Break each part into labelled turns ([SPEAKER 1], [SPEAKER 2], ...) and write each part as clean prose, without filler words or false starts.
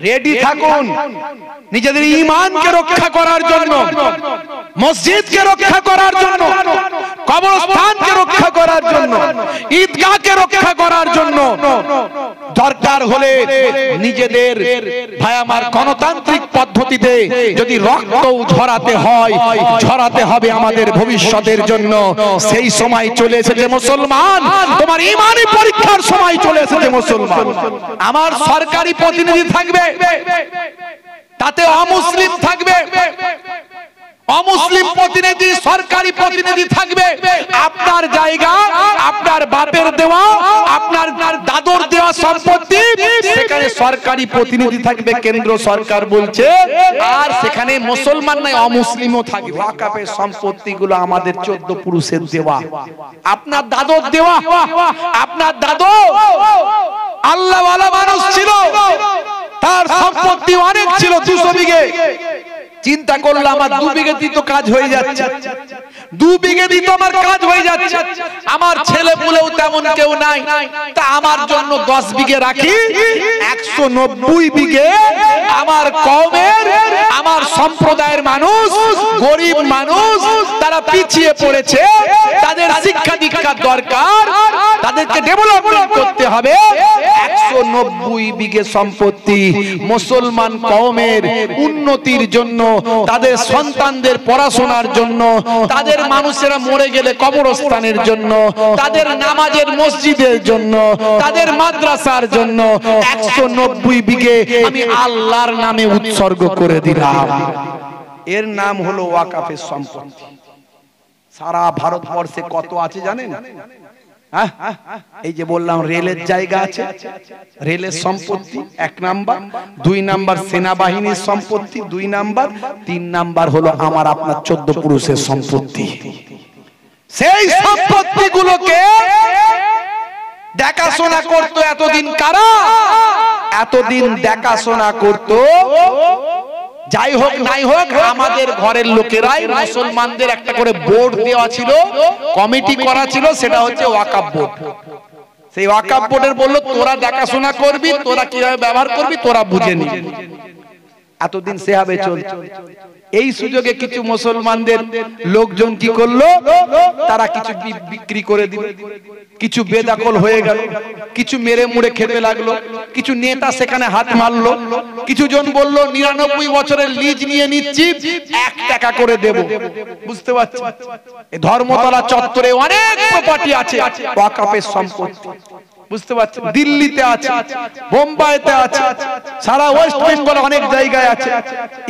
[SPEAKER 1] Ready থাকুন নিজেদের ঈমানকে রক্ষা করার জন্য, মসজিদকে রক্ষা করার জন্য, কবরস্থানকে রক্ষা করার জন্য, ঈদগাহকে রক্ষা করার জন্য। দরকার হলে নিজেদের ভাই আমার গণতান্ত্রিক পদ্ধতিতে যদি রক্ত ঝরাতে হয়, ঝরাতে হবে আমাদের ভবিষ্যতের জন্য। সেই সময় চলে এসেছে মুসলমান, তোমার ঈমানি পরীক্ষার সময় চলে এসেছে মুসলমান। আমার সরকারি প্রতিনিধি থাকবে, তাতে অমুসলিম থাকবে, অমুসলিম প্রতিনিধি সরকারি প্রতিনিধি থাকবে। আপনার জায়গা, আপনার বাপের দেওয়া, আপনার দাদুর দেওয়া সম্পত্তি, সেখানে সরকারি প্রতিনিধি থাকবে, কেন্দ্র সরকার বলছে। আর সেখানে মুসলমান নাই, অমুসলিমও থাকবে। ওয়াকাফের সম্পত্তিগুলো আমাদের 14 পুরুষের দেওয়া, আপনার দাদুর দেওয়া। আপনার দাদু আল্লাহওয়ালা মানুষ ছিল, তার সম্পত্তি অনেক ছিল, 200 বিঘে। চিন্তা করলাম আমার 2 বিঘে দিত কাজ হয়ে যাচ্ছে, 2 বিঘে দিত আমার কাজ হয়ে যাচ্ছে। আমার ছেলে পুলেও তেমন কেউ নাই, তা আমার জন্য 10 বিঘে রাখি। 190 বিঘে আমার কওমের, আমার সম্প্রদায়ের মানুষ, গরিব মানুষ, তারা পিছিয়ে পড়েছে, তাদের শিক্ষা দীক্ষার দরকার, তাদেরকে ডেভেলপমেন্ট করতে হবে। 190 বিঘে সম্পত্তি মুসলমান কওমের উন্নতির জন্য, তাদের সন্তানদের পড়াশোনার জন্য, তাদের মানুষেরা মরে গেলে কবরস্থানের জন্য, তাদের নামাজের মসজিদের জন্য, তাদের মাদ্রাসার জন্য 190 বিঘে আমি আল্লাহর নামে উৎসর্গ করে দিলাম। এর নাম হলো ওয়াকাফের সম্পত্তি। সারা ভারতবর্ষে কত আছে জানেন? এই যে বললাম রেলের জায়গা আছে, রেলের সম্পত্তি 1 নাম্বার, 2 নাম্বার সেনাবাহিনীর সম্পত্তি 2 নাম্বার, 3 নাম্বার হলো আমার আপনার 14 পুরুষের সম্পত্তি। সেই সম্পত্তিগুলোকে দেখাশোনা করতো এতদিন কারা? এতদিন দেখাশোনা করতো, যাই হোক নাই হোক, আমাদের ঘরের লোকেরাই। মুসলমানদের একটা করে বোর্ড দেওয়া ছিল, কমিটি করা ছিল, সেটা হচ্ছে ওয়াকাফ বোর্ড। সেই ওয়াকাফ বোর্ডের বললো তোরা দেখাশোনা করবি, তোরা কিভাবে ব্যবহার করবি তোরা বুঝে নিবি। এতদিন সেভাবে চলছে। এই সুযোগে কিছু মুসলমানদের লোকজন কি করলো, তারা কিছু বিক্রি করে দিল, কিছু বেদখল হয়ে গেল, কিছু মেরে মুড়ে খেতে লাগলো, কিছু নেতা সেখানে হাত মারলো, কিছু জন বললো 99 বছরের লিজ নিয়ে নিচ্ছি, 1 টাকা করে দেব। বুঝতে পারছেন, ধর্মতলা চত্বরে অনেক প্রপার্টি আছে ওয়াকাফের সম্পত্তি। বুঝতে পারছেন, দিল্লিতে আছে, বোম্বাইতে আছে, সারা ওয়েস্ট বেঙ্গল অনেক জায়গায় আছে।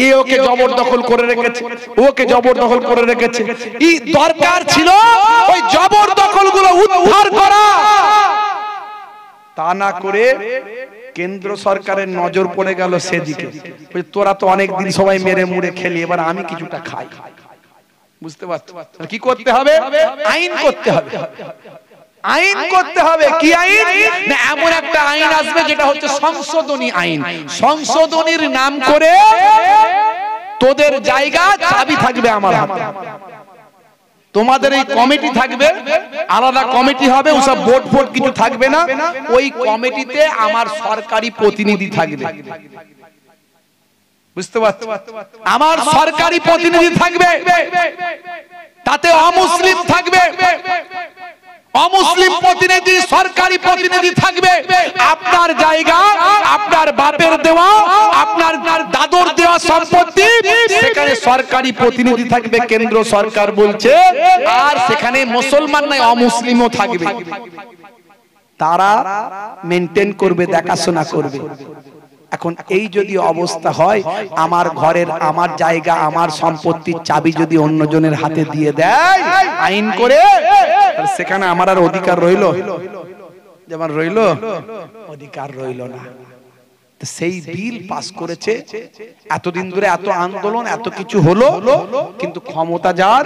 [SPEAKER 1] এ ওকে জবরদখল করে রেখেছে, ওকে জবরদখল করে রেখেছে। এই দরকার ছিল ওই জবরদখলগুলো উদ্ধার করা, তা না করে কেন্দ্র সরকারের নজর পড়ে গেল সেদিকে। তোরা তো অনেকদিন সবাই মেরে মুড়ে খেলি, এবার আমি কিছুটা খাই। বুঝতে পারছো, কি করতে হবে? আইন করতে হবে, আইন করতে হবে। কি আইন? না এমন একটা আইন আসবে যেটা হচ্ছে সংশোধনী আইন। সংশোধনীর নাম করে তোদের জায়গা চাবি থাকবে আমার হাতে, তোমাদের এই কমিটি থাকবে, আলাদা কমিটি হবে, ওসব বোর্ড ফোর্ড কিছু থাকবে না। ওই কমিটিতে আমার সরকারি প্রতিনিধি থাকবে। বুঝতে পারছো, আমার সরকারি প্রতিনিধি থাকবে, তাতে অমুসলিম থাকবে, অমুসলিম প্রতিনিধি সরকারি প্রতিনিধি থাকবে। আপনার জায়গা, আপনার বাপের দেওয়া, আপনার দাদুর দেওয়া সম্পত্তি, সেখানে সরকারি প্রতিনিধি থাকবে, কেন্দ্র সরকার বলছে। আর সেখানে মুসলমান নাই, অমুসলিমও থাকবে, তারা মেনটেন করবে, দেখাশোনা করবে। এখন এই যদি অবস্থা হয়, আমার ঘরের, আমার জায়গা, আমার সম্পত্তির চাবি যদি অন্যজনের হাতে দিয়ে দেয় আইন করে, সেখানে আমার আর অধিকার রইল? যেমন রইল, অধিকার রইল না। সেই বিল পাস করেছে, এতদিন ধরে এত আন্দোলন, এত কিছু হলো, কিন্তু ক্ষমতা যার,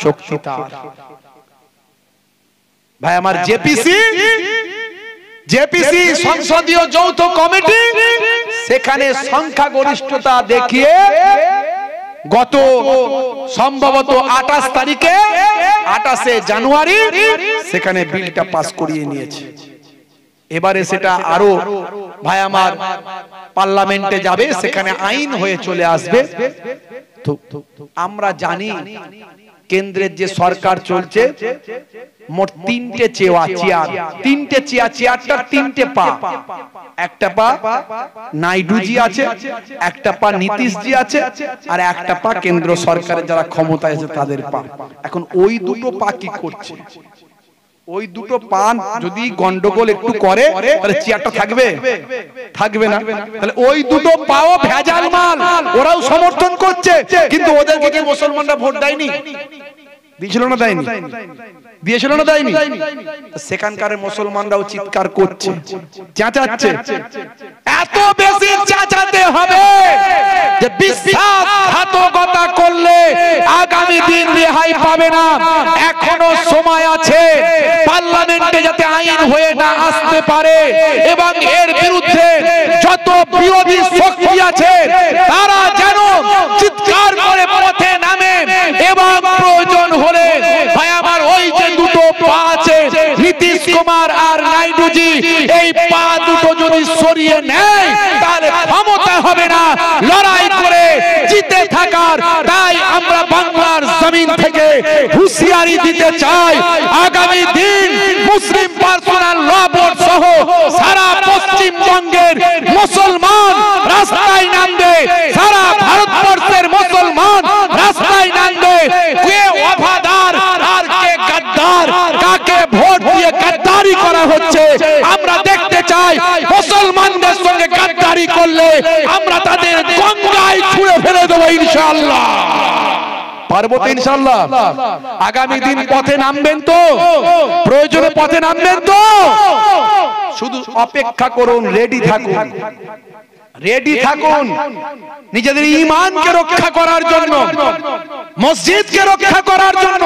[SPEAKER 1] শক্তি তার। ভাই আমার জেপিসি সংসদীয় যৌথ কমিটি, সেখানে সংখ্যাগরিষ্ঠতা দেখিয়ে গত সম্ভবত 28 তারিখে, 28শে জানুয়ারি সেখানে বিলটা পাস করিয়ে নিয়েছে। এবারে সেটা আরো ভাই আমার পার্লামেন্টে যাবে, সেখানে আইন হয়ে চলে আসবে। তো আমরা জানি কেন্দ্রের যে সরকার চলছে মোট তিনটে চেয়ার, তিনটে চেয়ারটার তিনটে পা, একটা পা নাইডুজি আছে, একটা পা নীতিশজি আছে, আর একটা পা কেন্দ্র সরকারের যারা ক্ষমতায় আছে তাদের পা। এখন ওই দুটো পা কি করছে? ওই দুটো পা যদি গন্ডগোল একটু করে তাহলে চেয়ারটা থাকবে? থাকবে না। তাহলে ওই দুটো পাও ভেজাল মাল, ওরাও সমর্থন করছে, কিন্তু ওদেরকে কি মুসলমানরা ভোট দেয়নি? দিয়েছিল না দেয়নি? দিয়েছিল না দেয়নি? সেখানকার মুসলমানরাও চিৎকার করছে, চেঁচাচ্ছে। এত বেশি চেঁচাতে হবে যে বিশ্বাসঘাতকতা করলে আগামী দিন রেহাই পাবে না। এখনো সময় আছে পার্লামেন্টে যাতে আইন হয়ে না আসতে পারে, এবং এর বিরুদ্ধে যত বিরোধী শক্তি আছে তারা যেন চিৎকার করে পথে নামে, এবং প্রয়োজন হলে ভাই আমার ওই যে দুটো পা আছে নীতিশ কুমার আর নাইডুজি, এই পা দুটো যদি সরিয়ে নেয় তাহলে ক্ষমতা হবে না লড়াই করে জিতে থাকার। তাই আমরা বাংলার জমিন থেকে হুঁশিয়ারি দিতে চাই, আগামী দিন মুসলিম পার্সোনাল ল বোর্ড সহ সারা পশ্চিমবঙ্গের মুসলমান রাস্তায় নামবে, সারা ভারতবর্ষের মুসলমান রাস্তায় নামবে। কে ওয়াফাদার আর কে গাদ্দার, কাকে ভোট দিয়ে গাদ্দারি করা হচ্ছে আমরা দেখতে চাই। মুসলমানদের সঙ্গে গাদ্দারি করলে আমরা তাদের গঙ্গায় ছুঁড়ে ফেলে দেবো ইনশাআল্লাহ। পারবো তো ইনশাআল্লাহ? আগামী দিন পথে নামবেন তো? প্রয়োজনে পথে নামবেন তো? শুধু অপেক্ষা করুন, রেডি থাকুন, রেডি থাকুন নিজেদের ঈমানকে রক্ষা করার জন্য, মসজিদকে রক্ষা করার জন্য,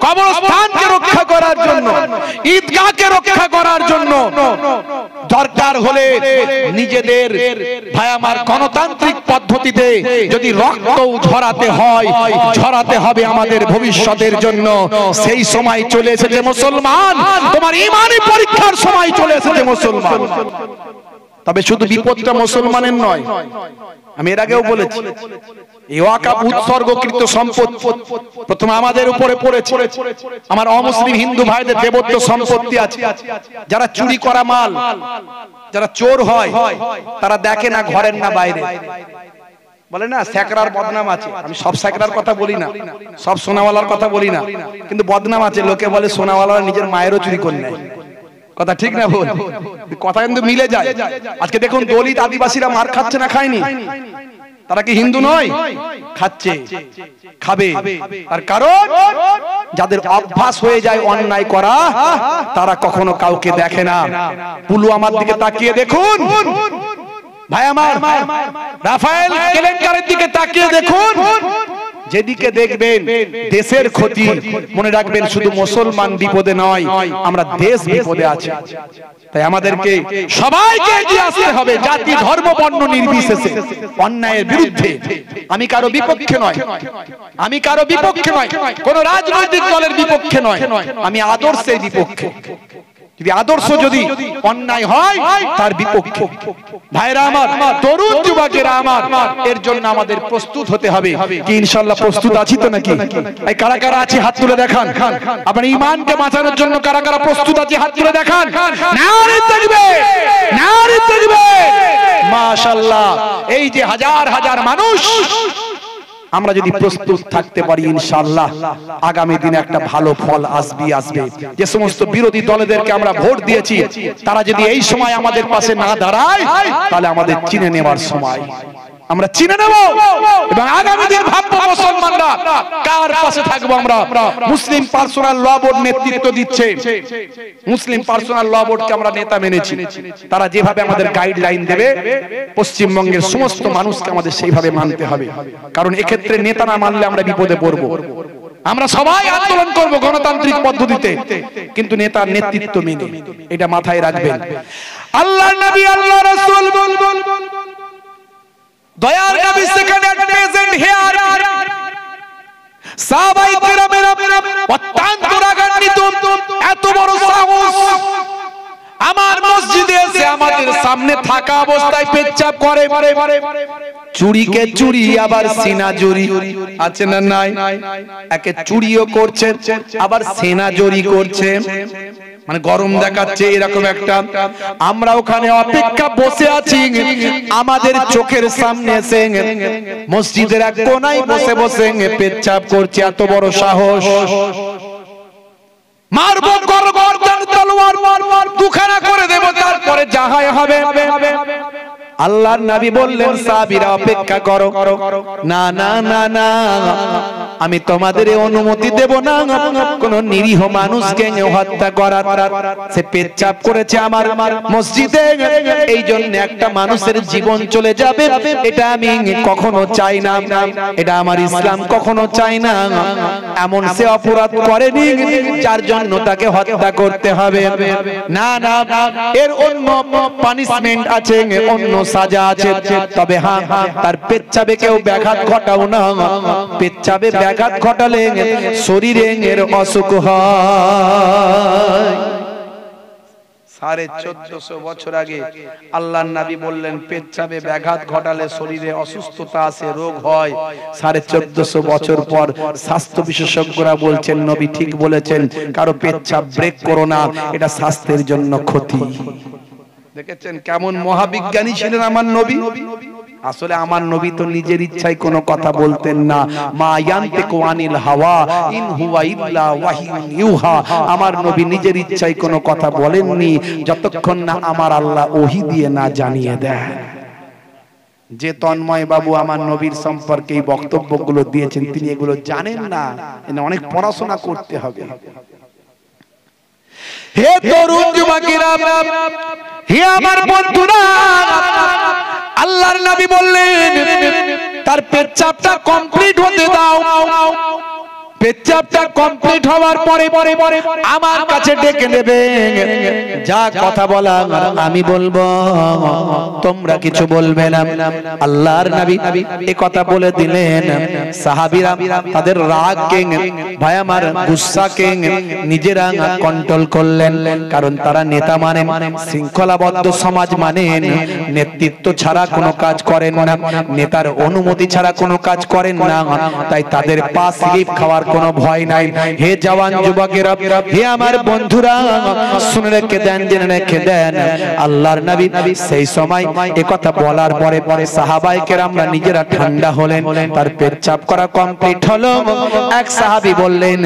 [SPEAKER 1] কবরস্থানকে রক্ষা করার জন্য, ঈদগাহকে রক্ষা করার জন্য। দরকার হলে নিজেদের ভাই আমার গণতান্ত্রিক পদ্ধতিতে যদি রক্তও ঝরাতে হয়, ঝরাতে হবে আমাদের ভবিষ্যতের জন্য। সেই সময় চলে এসেছে মুসলমান, তোমার ঈমানি পরীক্ষার সময় চলে এসেছে মুসলমান। তবে শুধু বিপদটা মুসলমানের নয়, আমি এর আগেও বলেছি, এই ওয়াকফ উৎসর্গকৃত সম্পদ প্রথম আমাদের উপরে পড়েছে। আমার অমুসলিম হিন্দু ভাইদের দেবত্ব সম্পত্তি আছে, যারা চুরি করা মাল, যারা চোর হয় তারা দেখে না ঘরের না বাইরে। বলে না স্যাকরার বদনাম আছে, আমি সব স্যাকরার কথা বলি না, সব সোনাওয়ালার কথা বলি না, কিন্তু বদনাম আছে। লোকে বলে সোনাওয়ালারা নিজের মায়েরও চুরি করে নেয়। কথা ঠিক না ভুল? কথা কিন্তু মিলে যায়। আজকে দেখুন দলিত আদিবাসীরা মার খাচ্ছে না খায়নি? তারা কি হিন্দু নয়? খাচ্ছে, খাবে। আর কারণ যাদের অভ্যাস হয়ে যায় অন্যায় করা, তারা কখনো কাউকে দেখে না। পুলওয়ামার দিকে তাকিয়ে দেখুন ভাই আমার, রাফায়েল কেলেঙ্কারির দিকে তাকিয়ে দেখুন, যেদিকে দেখবেন দেশের ক্ষতি। মনে রাখবেন শুধু মুসলমান বিপদে নয়, আমরা দেশ বিপদে আছি। তাই আমাদেরকে সবাইকে এগিয়ে আসতে হবে, জাতি ধর্ম বর্ণ নির্বিশেষে অন্যায়ের বিরুদ্ধে। আমি কারো বিপক্ষে নয়, আমি কারো বিপক্ষে নয়, কোন রাজনৈতিক দলের বিপক্ষে নয়, আমি আদর্শের বিপক্ষে। যদি আদর্শ যদি অন্যায় হয় তার বিপক্ষে। ভাইরা আমার, তরুণ যুবকেরা আমার, এর জন্য আমাদের প্রস্তুত হতে হবে। কি ইনশাআল্লাহ প্রস্তুত আছি তো নাকি? এই কারা কারা আছে হাত তুলে দেখান। আপনার ঈমানকে বাঁচানোর জন্য কারা কারা প্রস্তুত আছে হাত তুলে দেখান। নারে তাকবীর, নারে তাকবীর। মাশাআল্লাহ, এই যে হাজার হাজার মানুষ, আমরা যদি প্রস্তুত থাকতে পারি ইনশাআল্লাহ আগামী দিনে একটা ভালো ফল আসবে। যে সমস্ত বিরোধী দলদেরকে আমরা ভোট দিয়েছি, তারা যদি এই সময় আমাদের পাশে না দাঁড়ায়, তাহলে আমাদের চিনে নেওয়ার সময়। আমরা চিনে নেব এবং আগামী দিন ভাববো মুসলমানরা কার পাশে থাকবো। আমরা মুসলিম পার্সোনাল ল বোর্ড নেতৃত্ব দিচ্ছে, মুসলিম পার্সোনাল ল বোর্ডকে আমরা নেতা মেনেছি। তারা যেভাবে আমাদের গাইডলাইন দেবে, পশ্চিমবঙ্গের সমস্ত মানুষকে আমাদের সেইভাবে মানতে হবে। কারণ এক্ষেত্রে নেতা না মানলে আমরা বিপদে পড়বো। আমরা সবাই আন্দোলন করব গণতান্ত্রিক পদ্ধতিতে, কিন্তু নেতার নেতৃত্ব মেনে। এটা মাথায় রাখবেন। আল্লাহর নবী, আল্লাহর রাসূল, দয়ার নবী সেখানে প্রেজেন্ট হিয়ার। সাহাবায়ে কেরামের অত্যন্ত রাগান্বিত, এত বড় সাহস আমার মসজিদে এসে আমাদের সামনে থাকা অবস্থায় পেচ্ছাপ করে। চুরিকে চুরি আবার সিনা জড়ি আছে না নাই? একে চুরিও করছে আবার সিনা জড়ি করছে, মানে গরম দেখাচ্ছে এরকম একটা। আমরা ওখানে অপেক্ষা বসে আছি, আমাদের চোখের সামনে এসে মসজিদের এক কোনায় বসে বসে পেচ্ছাপ করছে। এত বড় সাহস! মারবো গর্দান তলোয়ার দুখানা করে দেব, তারপরে যাহাই হবে। আল্লাহর নবী বললেন সাহাবীরা অপেক্ষা করো। না না না না, আমি তোমাদের অনুমতি দেব না কোন নিরীহ মানুষকে হত্যা করার। সে পেচ্ছাপ করেছে আমার মসজিদে, এই জন্য একটা মানুষের জীবন চলে যাবে, এটা আমি কখনো চাই না, এটা আমার ইসলাম কখনো চাই না। এমন সে অপরাধ করেনি যার জন্য তাকে হত্যা করতে হবে। না না, এর অন্য পানিশমেন্ট আছে, অন্য সাজা আছে। তবে হ্যাঁ, তার পেচ্ছাবে কেউ ব্যাঘাত ঘটাও না। পেচ্ছাবে ব্যাঘাত ঘটালে শরীরে এর অসুখ হয়। 1450 বছর আগে আল্লাহর নবী বললেন পেচ্ছাবে ব্যাঘাত ঘটালে শরীরে অসুস্থতা আসে, রোগ হয়। 1450 বছর পর স্বাস্থ্য বিশেষজ্ঞরা বলছেন নবী ঠিক বলেছেন, কারো পেচ্ছাব ব্রেক করো না, এটা স্বাস্থ্যের জন্য ক্ষতি। দেখেছেন কেমন মহাবিজ্ঞানী ছিলেন আমার নবী? আসলে আমার নবী তো নিজের ইচ্ছায় কোনো কথা বলতেন না। মা ইয়ান্তিকু আনিল হাওয়া ইন হুয়া ইল্লা ওয়াহিয়ুন ইউহা। আমার নবী নিজের ইচ্ছায় কোনো কথা বলেননি যতক্ষণ না আমার আল্লাহ ওহী দিয়ে না জানিয়ে দেন। যে তন্ময় বাবু আমার নবীর সম্পর্কে এই বক্তব্যগুলো দিয়েছেন, তিনি এগুলো জানেন না, অনেক পড়াশোনা করতে হবে। হে তরুণ যুবকেরা, হে আমার বন্ধুরা, আল্লাহর নবী বললেন তার পেচ্ছাপটা কমপ্লিট হতে দাও। পেচ্ছাপটা কমপ্লিট হওয়ার পরে আমার কাছে ডেকে নেবে, যা কথা বলা আমি বলবো, তোমরা কিছু বলবে না। আল্লাহর নবী এই কথা বলে দিলেন। সাহাবীরা তাদের রাগকে, ভাই আমার গুসাকে নিজেরা কন্ট্রোল করলেন, কারণ তারা নেতা মানেন, শৃঙ্খলাবদ্ধ সমাজ মানেন, নেতৃত্ব ছাড়া কোনো কাজ করেন না, নেতার অনুমতি ছাড়া কোনো কাজ করেন না। তাই তাদের পা স্লিপ খাওয়ার কোনো ভয় নাই। হে জওয়ান যুবকেরা, হে আমার বন্ধুরা, শুনে রেখে দেন, জেনে রেখে দেন। আল্লাহর নবী সেই সময় এই কথা বলার পরে সাহাবায়ে কেরামরা নিজেরা ঠান্ডা হলেন। তার পেচ্ছাপ করা কমপ্লিট হলো। এক সাহাবী বললেন,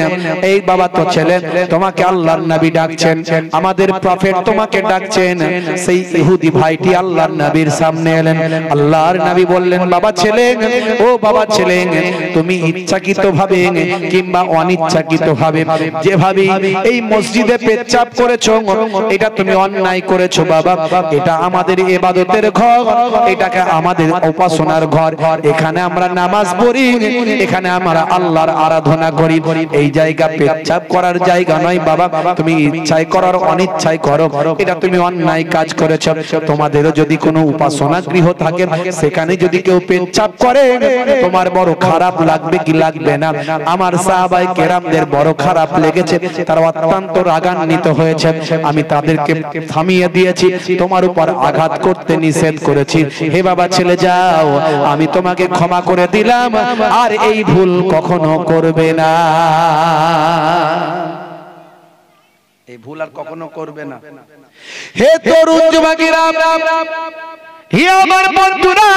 [SPEAKER 1] এই বাবা তো ছেলে, তোমাকে আল্লাহর নবী ডাকছেন, আমাদের প্রফেট তোমাকে ডাকছেন। সেই ইহুদি ভাইটি আল্লাহর নবীর সামনে এলেন। আল্লাহর নবী বললেন, বাবা ছেলে, ও বাবা ছেলে, তুমি ইচ্ছাকৃতভাবে কিংবা অনিচ্ছাকৃতভাবে যেভাবে এই মসজিদে পেচ্ছাপ করেছো, এটা তুমি অন্যায় করেছো বাবা। এটা আমাদের ইবাদতের ঘর, এটাকে আমাদের উপাসনার ঘর। এখানে আমরা নামাজ পড়ি, এখানে আমরা আল্লাহর আরাধনা করি। এই জায়গা পেচ্ছাপ করার জায়গা নয় বাবা। তুমি ইচ্ছায় করার অনিচ্ছায় করো, এটা তুমি অন্যায় কাজ করেছো। তোমাদেরও যদি কোনো উপাসনা গৃহ থাকে, সেখানে যদি কেউ পেচ্ছাপ করে, তোমার বড় খারাপ লাগবে কি লাগবে না? আমার সাহাবায়ে কেরামদের বড় খারাপ লেগেছে, তারা অত্যন্ত রাগান্বিত হয়েছে। আমি তাদেরকে থামিয়ে দিয়েছি, তোমার উপর আঘাত করতে নিষেধ করেছি। হে বাবা ছেলে, যাও, আমি তোমাকে ক্ষমা করে দিলাম, আর এই ভুল কখনো করবে না। এই ভুল আর কখনো করবে না। হে তরুণ যুবকেরা, হে আমার বন্ধুরা,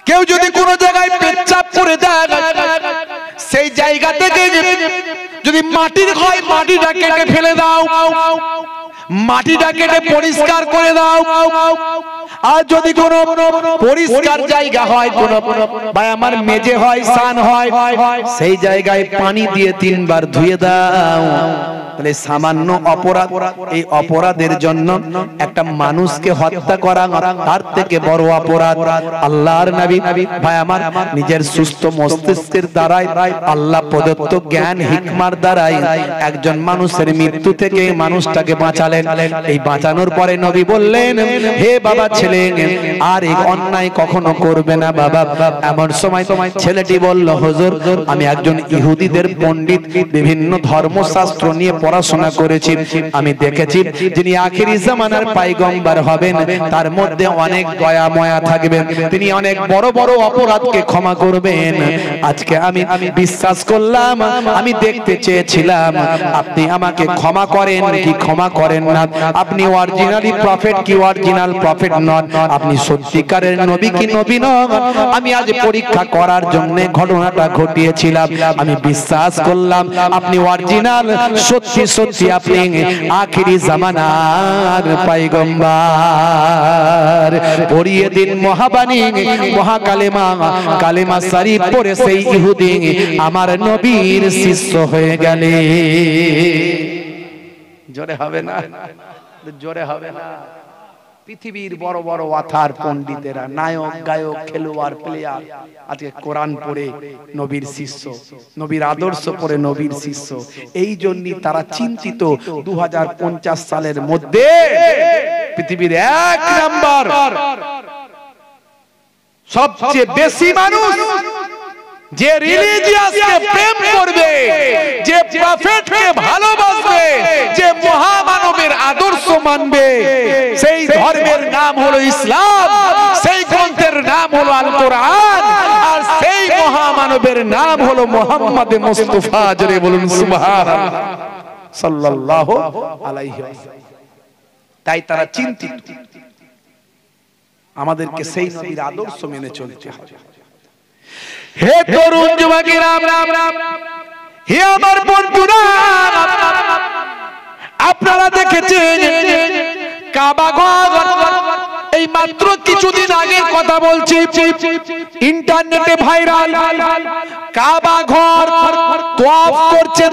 [SPEAKER 1] কেউ যদি কোনো জায়গায় পেচ্ছাপ করে দেয়, সেই জায়গা থেকে যদি মাটির হয়, মাটিটা কেটে ফেলে দাও, মাটিটা কেটে পরিষ্কার করে দাও। আর যদি কোনো পরিষ্কার জায়গা হয়, কোনো ভাই আমার মেজে হয়, সান হয়, সেই জায়গায় পানি দিয়ে 3 বার ধুয়ে দাও। তাহলে সামান্য অপরাধ, এই অপরাধের জন্য একটা মানুষকে হত্যা করা তার থেকে বড় অপরাধ। আল্লাহর নবী ভাই আমার নিজের সুস্থ মস্তিষ্কের দ্বারাই, আল্লাহ প্রদত্ত জ্ঞান হিকমার দ্বারাই একজন মানুষের মৃত্যু থেকে মানুষটাকে বাঁচালেন। এই বাঁচানোর পরে নবী বললেন, হে বাবা ছেলে আর এই অন্যায় কখনো করবে না বাবা। এমন সময় ছেলেটি বলল, হুজুর আমি একজন ইহুদিদের পণ্ডিত, বিভিন্ন ধর্মশাস্ত্র নিয়ে পড়াশোনা করেছি, আমি দেখেছি যিনি আখিরি জামানার পয়গম্বর হবেন তার মধ্যে অনেক দয়া মায়া থাকবে, তিনি অনেক বড় বড় অপরাধকে ক্ষমা করবেন। আজকে আমি বিশ্বাস করলাম, আমি দেখতে চেয়েছিলাম আপনি আমাকে ক্ষমা করেন কি ক্ষমা করেন না, আপনি অরিজিনালি প্রফেট কি অরিজিনাল প্রফেট নন, আপনি সত্যিকারের নবী কি নবী নন। আমি আজ পরীক্ষা করার জন্য ঘটনাটা ঘটিয়েছিলাম, আমি বিশ্বাস করলাম আপনি অরিজিনাল, সত্যি সত্যি আপনি আখিরি জামানার পয়গম্বর। পড়িয়ে দিন মহাবাণী মহাকালেমা, কালেমা শরীফ পড়ে সেই ইহুদি আমার নবীর শিষ্য হয়ে গেলে। জোরে হবে না, জোরে হবে না। পৃথিবীর বড় বড় ওয়াথার পণ্ডিতেরা, নায়ক গায়ক খেলোয়াড় প্লেয়ার আজকে কোরআন পড়ে নবীর শিষ্য, নবীর আদর্শ পড়ে নবীর শিষ্য। এই জন্যই তারা চিন্তিত 2050 সালের মধ্যে পৃথিবীর 1 নাম্বার সবচেয়ে বেশি মানুষ যে রিলিজিয়াসকে প্রেম করবে, যে প্রফেটকে ভালোবাসবে, যে মহামানবের আদর্শ মানবে, সেই ধর্মের নাম হলো ইসলাম, সেই গ্রন্থের নাম হলো আল কোরআন, আর সেই মহামানবের নাম হলো মুহাম্মদ মুস্তাফা। জোরে বলুন সুবহানাল্লাহ সাল্লাল্লাহু আলাইহি ওয়াসাল্লাম। তাই তারা চিন্তিত, আমাদেরকে সেই নবীর আদর্শ মেনে চলতে হবে। হে তরুণ যুবকেরা, হে আমার বন্ধুরা, আপনারা দেখেছেন কাবা ঘর, এই মাত্র কিছুদিন আগের কথা বলছি, ইন্টারনেটে ভাইরাল কাবা ঘর তওয়াফ করছে,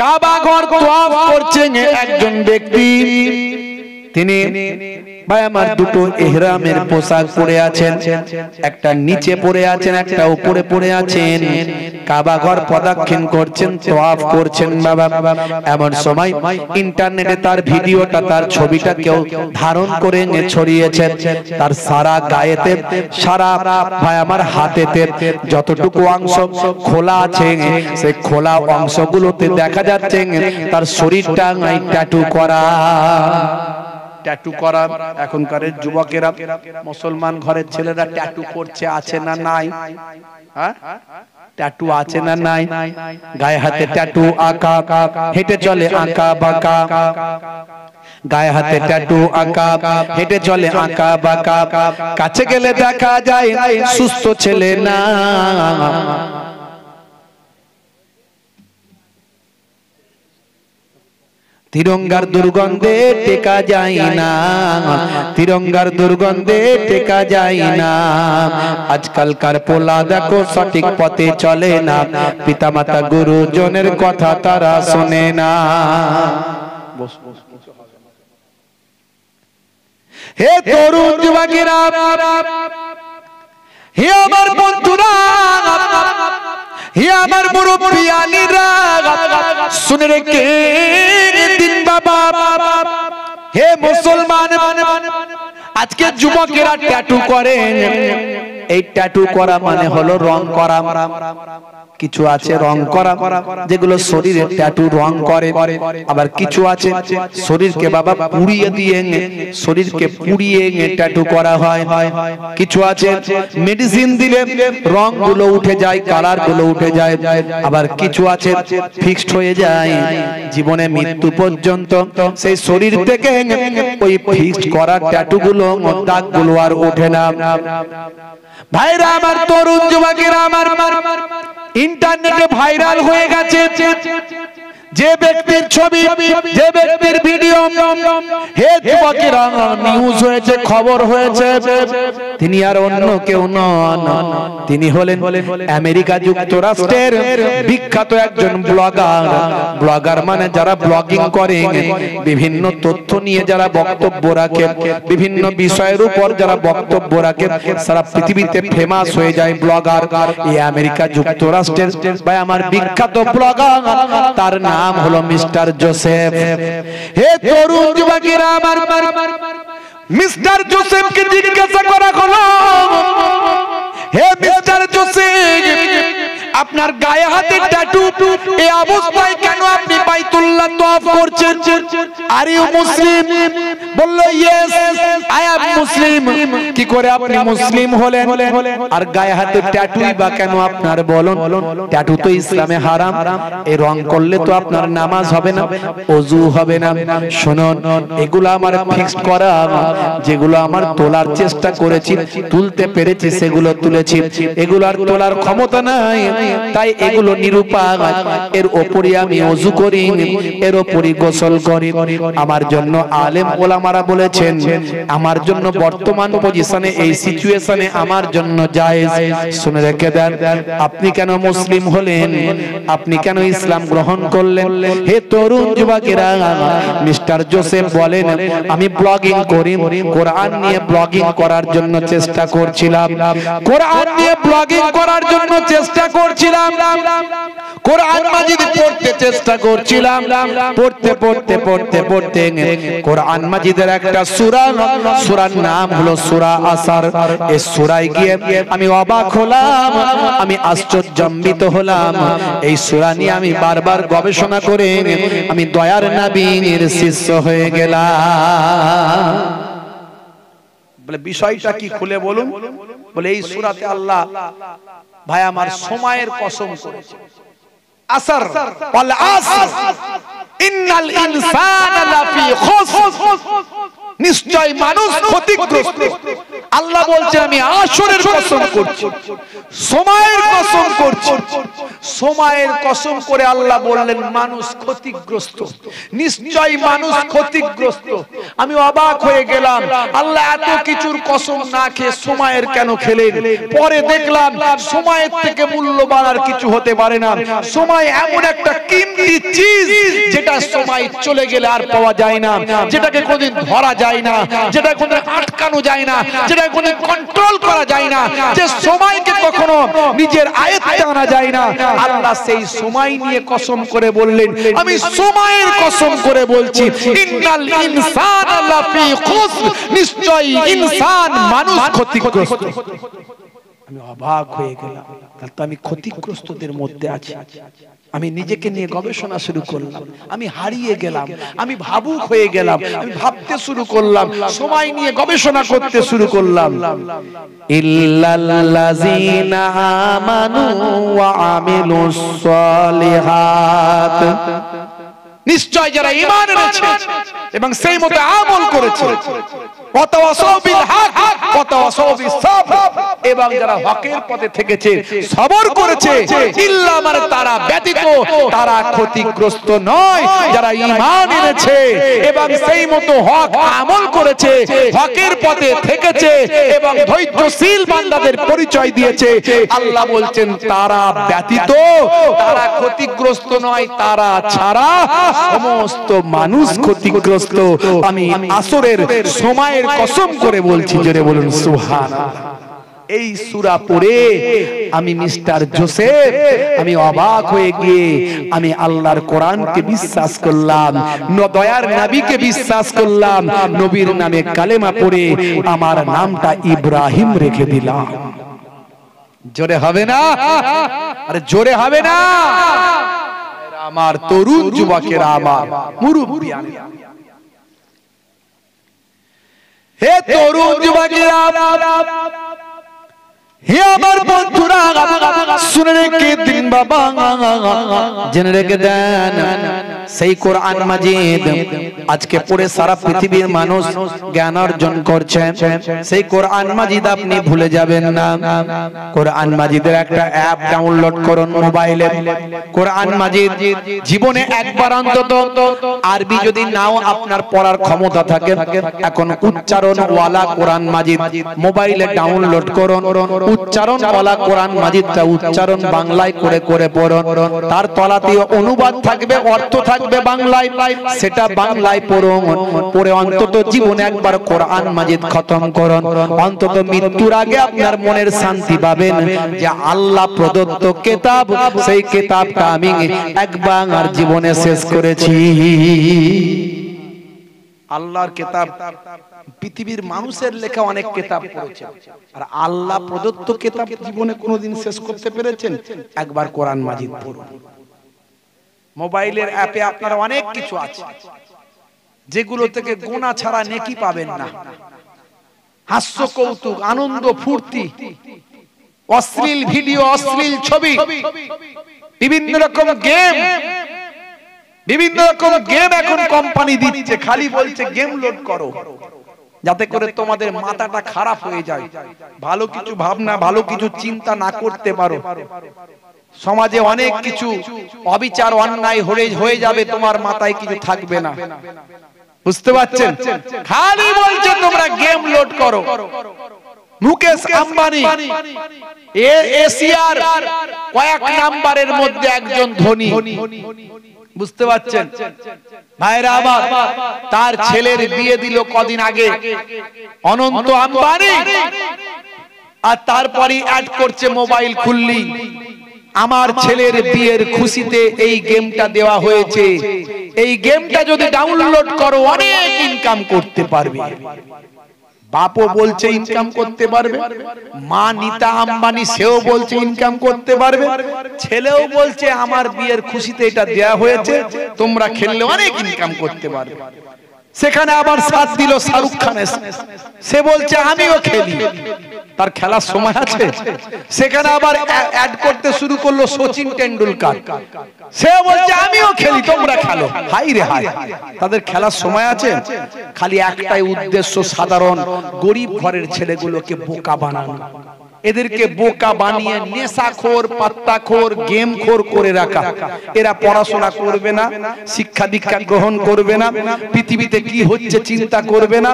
[SPEAKER 1] কাবা ঘর তওয়াফ করছেন একজন ব্যক্তি। তিনি ভাই আমার দুটো ইহরামের পোশাক পরে আছেন, একটা নিচে পরে আছেন, একটা উপরে পরে আছেন, কাবা ঘর প্রদক্ষিণ করছেন, তওয়াফ করছেন বাবা। এমন সময় ইন্টারনেটে তার ভিডিওটা, তার ছবিটা কেউ ধারণ করে ছড়িয়েছে। তার সারা গায়েতে, সারা ভাই আমার হাতেতে যতটুকু অংশ খোলা আছে, সেই খোলা অংশগুলোতে দেখা যাচ্ছে তার শরীরটা ট্যাটু করা। ট্যাটু করা এখনকার যুবকেরা, মুসলমান ঘরের ছেলেরা ট্যাটু করছে, আছে না নাই? হ্যাঁ, ট্যাটু আছে না নাই? গায়ে হাতে ট্যাটু আঁকা, হেঁটে চলে আঁকা বাঁকা, গায়ে হাতে ট্যাটু আঁকা, হেঁটে চলে আঁকা বাঁকা, কাছে গেলে দেখা যায় সুস্থ ছেলে না। তিরঙ্গার দুর্গন্ধে টেকা যায় না, তিরঙ্গার দুর্গন্ধে টেকা যায় না। আজকালকার পোলা দেখো সঠিক পথে চলে না, পিতামাতা গুরুজনের কথা তারা শোনে না। হে তরুণ যুবকেরা, হে আমার বন্ধুরা, হে আমার মুরব্বিয়ানিরা, শুনে রেখে দিন বাবা। হে মুসলমান, আজকে যুবকেরা ট্যাটু করেন। এই ট্যাটু করা মানে হলো রং করা। কিছু আছে রং করা যেগুলো শরীরে ট্যাটু রং করে, আবার কিছু আছে শরীরকে বাবা পুড়িয়ে দিয়ে, শরীরকে পুড়িয়ে ট্যাটু করা হয়। কিছু আছে মেডিসিন দিলে রং গুলো উঠে যায়, কালার গুলো উঠে যায়। আবার কিছু আছে ফিক্সড হয়ে যায় জীবনে মৃত্যু পর্যন্ত, সেই শরীর থেকে ওই ফিক্সড করা ট্যাটু গুলো, দাগ গুলো আর ওঠে না। ভাইরা আমার, তরুণ যুবকেরা আমার, ইন্টারনেটে ভাইরাল হয়ে গেছে যে ব্যক্তির ছবি, যে ব্যক্তির ভিডিও, হে যুবকেরা, নিউজ হয়েছে, খবর হয়েছে, তিনি আর অন্য কেউ নন, তিনি হলেন আমেরিকা যুক্তরাষ্ট্রের বিখ্যাত একজন ব্লগার। ব্লগার মানে যারা ব্লগিং করে, বিভিন্ন তথ্য নিয়ে যারা বক্তব্য রাখে, বিভিন্ন বিষয়ের উপর যারা বক্তব্য রাখে, সারা পৃথিবীতে ফেমাস হয়ে যায় ব্লগার। এই আমেরিকা যুক্তরাষ্ট্রের ভাই আমার বিখ্যাত ব্লগার, তার নাম হলো মিস্টার জোসেফ। হে তরুণ যুবকেরা আমার, মিস্টার জোসেফকে জিজ্ঞাসা করা হলো, হে মিস্টার জোসেফ, আপনার গায়ে হাতে ট্যাটু, এই অবস্থায় কেন আপনি বাইতুল্লাহ তওয়াফ করছেন? Are you Muslim? বলল ইয়েস, আই অ্যাম মুসলিম। কি করে আপনি মুসলিম হলেন? আর গায়ে হাতে ট্যাটুই বা কেন আপনার? বলুন, ট্যাটু তো ইসলামে হারাম। এই রং করলে তো আপনার নামাজ হবে না, ওযু হবে না। শুনুন, এগুলো আমার ফিক্সড করা, যেগুলো আমার তোলার চেষ্টা করেছি, তুলতে পেরেছি সেগুলো তুলেছি, এগুলো আর তোলার ক্ষমতা নাই, তাই এগুলো নিরুপায়। এর উপরে আমি ওযু করি, এর উপরে গোসল করি। আমার জন্য আলেম ওলামারা বলেছেন, আমার জন্য বর্তমান পজিশনে, এই সিচুয়েশনে আমার জন্য জায়েজ। শুনে রেখে দেন, আপনি কেন মুসলিম হলেন? আপনি কেন ইসলাম গ্রহণ করলেন? হে তরুণ যুবকেরা, মিস্টার জোসেফ বলেন, আমি ব্লগিং করি, কোরআন নিয়ে ব্লগিং করার জন্য চেষ্টা করছিলাম, কোরআন নিয়ে ব্লগিং করার জন্য চেষ্টা করছিলাম, কোরআন মাজিদ পড়তে চেষ্টা করছিলাম। পড়তে পড়তে পড়তে পড়তে কোরআন মাজিদের একটা সূরা, সূরার নাম হলো সূরা আসর। এই সূরায় গিয়ে আমি অবাক হলাম, আমি আশ্চর্যান্বিত হলাম। এই সূরা নিয়ে আমি বারবার গবেষণা করে আমি দয়ার নবীর শিষ্য হয়ে গেলাম। বলে বিষয়টা কি খুলে বলুন? বলে এই সূরাতে আল্লাহ ভাই আমার সময়ের কসম করেছে। আসর, ওয়াল আসর, ইন্নাল ইনসানা লাফি খুসর, নিশ্চয় মানুষ ক্ষতিগ্রস্ত। আল্লাহ বলছে আমি আসরের কসম করছি, সময়ের কসম করছি। সময়ের কসম করে আল্লাহ বললেন মানুষ ক্ষতিগ্রস্ত, নিশ্চয় মানুষ ক্ষতিগ্রস্ত। আমি অবাক হয়ে গেলাম, আল্লাহ এত কিছুর কসম না খেয়ে সময়ের কেন খেলেন? পরে দেখলাম সময়ের থেকে মূল্যবান আর কিছু হতে পারে না। সময় এমন একটা কিমতি চিজ, যেটা সময় চলে গেলে আর পাওয়া যায় না, যেটাকে কোনদিন ধরা যায় না, যেটা কোনদিন আটকানো যায় না, যেটা কোনদিন কন্ট্রোল করা যায় না, যে সময়কে কখনো নিজের আয়ত্তে আনা যায় না। আল্লাহ সেই সময় নিয়ে কসম করে বললেন, আমি সময়ের কসম করে বলছি, ইন্নাল ইনসানা লাফি খুসর, নিশ্চয় ইনসান মানুষ ক্ষতিগ্রস্ত। আমি অবাক হয়ে গেলাম, তাহলে আমি ক্ষতিগ্রস্তদের মধ্যে আছি। আমি নিজেকে নিয়ে গবেষণা শুরু করলাম, আমি হারিয়ে গেলাম, আমি ভাবুক হয়ে গেলাম, আমি ভাবতে শুরু করলাম, সময় নিয়ে গবেষণা করতে শুরু করলাম। ইল্লাল্লাযীনা আমানু ওয়া আমিলুস সালিহাত, নিশ্চয় যারা ঈমান এনেছে এবং সেই মতো আমল করেছে, ওয়াতাওয়াসাউ বিল হক ওয়াতাওয়াসাউ বিস সাবর, এবং যারা হকের পথে থেকেছে, সবর করেছে, ইল্লা মানে তারা ব্যতীত তারা ক্ষতিগ্রস্ত নয়। যারা ঈমান এনেছে এবং সেই মতো হক আমল করেছে, হকের পথে থেকেছে এবং ধৈর্যশীল বান্দাদের পরিচয় দিয়েছে, আল্লাহ বলছেন তারা ব্যতীত তারা ক্ষতিগ্রস্ত নয়, তারা ছাড়া সমস্ত মানুষ ক্ষতিগ্রস্ত। আমি আসরের সময়ের কসম করে বলছি, জোরে বলুন সুবহানাল্লাহ। এই সূরা পড়ে আমি মিস্টার জোসেফ, আমি অবাক হয়ে গিয়ে আমি আল্লাহর কোরআনকে বিশ্বাস করলাম, দয়ার নবীকে বিশ্বাস করলাম, নবীর নামে কালেমা পড়ে আমার নামটা ইব্রাহিম রেখে দিলাম। জোরে হবে না? আরে জোরে হবে না? আমার তরুণ যুবকেরা, আমার মুরব্বিয়ান, হে তরুণ যুবকেরা, হে আমার বন্ধুরা, শুনে রেখে দিন বাবা, জেনে রেখে দেন, সেই কোরআন মাজিদ আজকে পড়ে সারা পৃথিবীর মানুষ জ্ঞান অর্জন করছে। সেই কোরআন মাজিদ আপনি ভুলে যাবেন না। কোরআন মাজিদের একটা অ্যাপ ডাউনলোড করুন মোবাইলে। কোরআন মাজিদ জীবনে একবার অন্তত, আরবি যদি নাও আপনার পড়ার ক্ষমতা থাকে, এখন উচ্চারণ ওয়ালা কোরআন মাজিদ মোবাইলে ডাউনলোড করুন। উচ্চারণ ওয়ালা কোরআন মাজিদটা উচ্চারণ বাংলায় করে করে পড়ুন। তার তলাতে অনুবাদ থাকবে, অর্থ থাকবে বাংলায়, সেটা বাংলায় পড়ুন। পড়ে অন্তত জীবনে একবার কোরআন মাজিদ খতম করুন। অন্তত মৃত্যুর আগে আপনার মনের শান্তি পাবেন যে আল্লাহ প্রদত্ত কিতাব, সেই কিতাবটা আমি একবার জীবনে শেষ করেছি। আল্লাহর কিতাব পৃথিবীর মানুষের লেখা অনেক কিতাব পড়েছেন, আর আল্লাহ প্রদত্ত কিতাব জীবনে কোনোদিন শেষ করতে পেরেছেন? একবার কোরআন মাজিদ পড়ুন। মোবাইলের অ্যাপে আপনারা অনেক কিছু আছে যেগুলো থেকে গোনা ছাড়া নেকি পাবেন না। হাস্য, কৌতুক, আনন্দ, ফুর্তি, অশ্লীল ভিডিও, অশ্লীল ছবি, বিভিন্ন রকম গেম, বিভিন্ন রকম গেম এখন কোম্পানি দিচ্ছে, খালি বলছে গেম লোড করো, যাতে করে তোমাদের মাথাটা খারাপ হয়ে যায়, ভালো কিছু ভাবনা, ভালো কিছু চিন্তা না করতে পারো। সমাজে অনেক কিছু অবিচার, অন্যায় হয়ে যাবে, তোমার মাথায় কিছু থাকবে না। বুঝতে পারছেন? খালি বলছে তোমরা গেম লোড করো। মুকেশ আম্বানি এশিয়ার কয়েক নাম্বারের মধ্যে একজন ধনী, বুঝতে পারছেন ভাইরা আমার? তার ছেলের বিয়ে দিল কদিন আগে অনন্ত আম্বানি, আর তারপরে অ্যাড করছে মোবাইল খুললি, আমার ছেলের বিয়ের খুশিতে এই গেমটা দেওয়া হয়েছে, এই গেমটা যদি ডাউনলোড করো অনেক ইনকাম করতে পারবে। বাপও বলছে ইনকাম করতে পারবে, মা নীতা আম্বানি সেও বলছে ইনকাম করতে পারবে, ছেলেও বলছে আমার বিয়ের খুশিতে এটা দেয়া হয়েছে, তোমরা খেললে অনেক ইনকাম করতে পারবে। সেখানে আবার সাথ দিল শাহরুখ খান, সে বলছে আমিও খেলি, তার খেলার সময় আছে? সেখানে আবার অ্যাড করতে শুরু করলো সচিন টেন্ডুলকার, সে বলছে আমিও খেলি, তোমরা খেলো। হাই রে হাই, তাদের খেলার সময় আছে? খালি একটাই উদ্দেশ্য, সাধারণ গরিব ঘরের ছেলেগুলোকে বোকা বানানো, এদেরকে বোকা বানিয়ে নেশাখোর, পাত্তাখোর, গেমখোর করে রাখা। এরা পড়াশোনা করবে না, শিক্ষা দীক্ষা গ্রহণ করবে না, পৃথিবীতে কি হচ্ছে চিন্তা করবে না,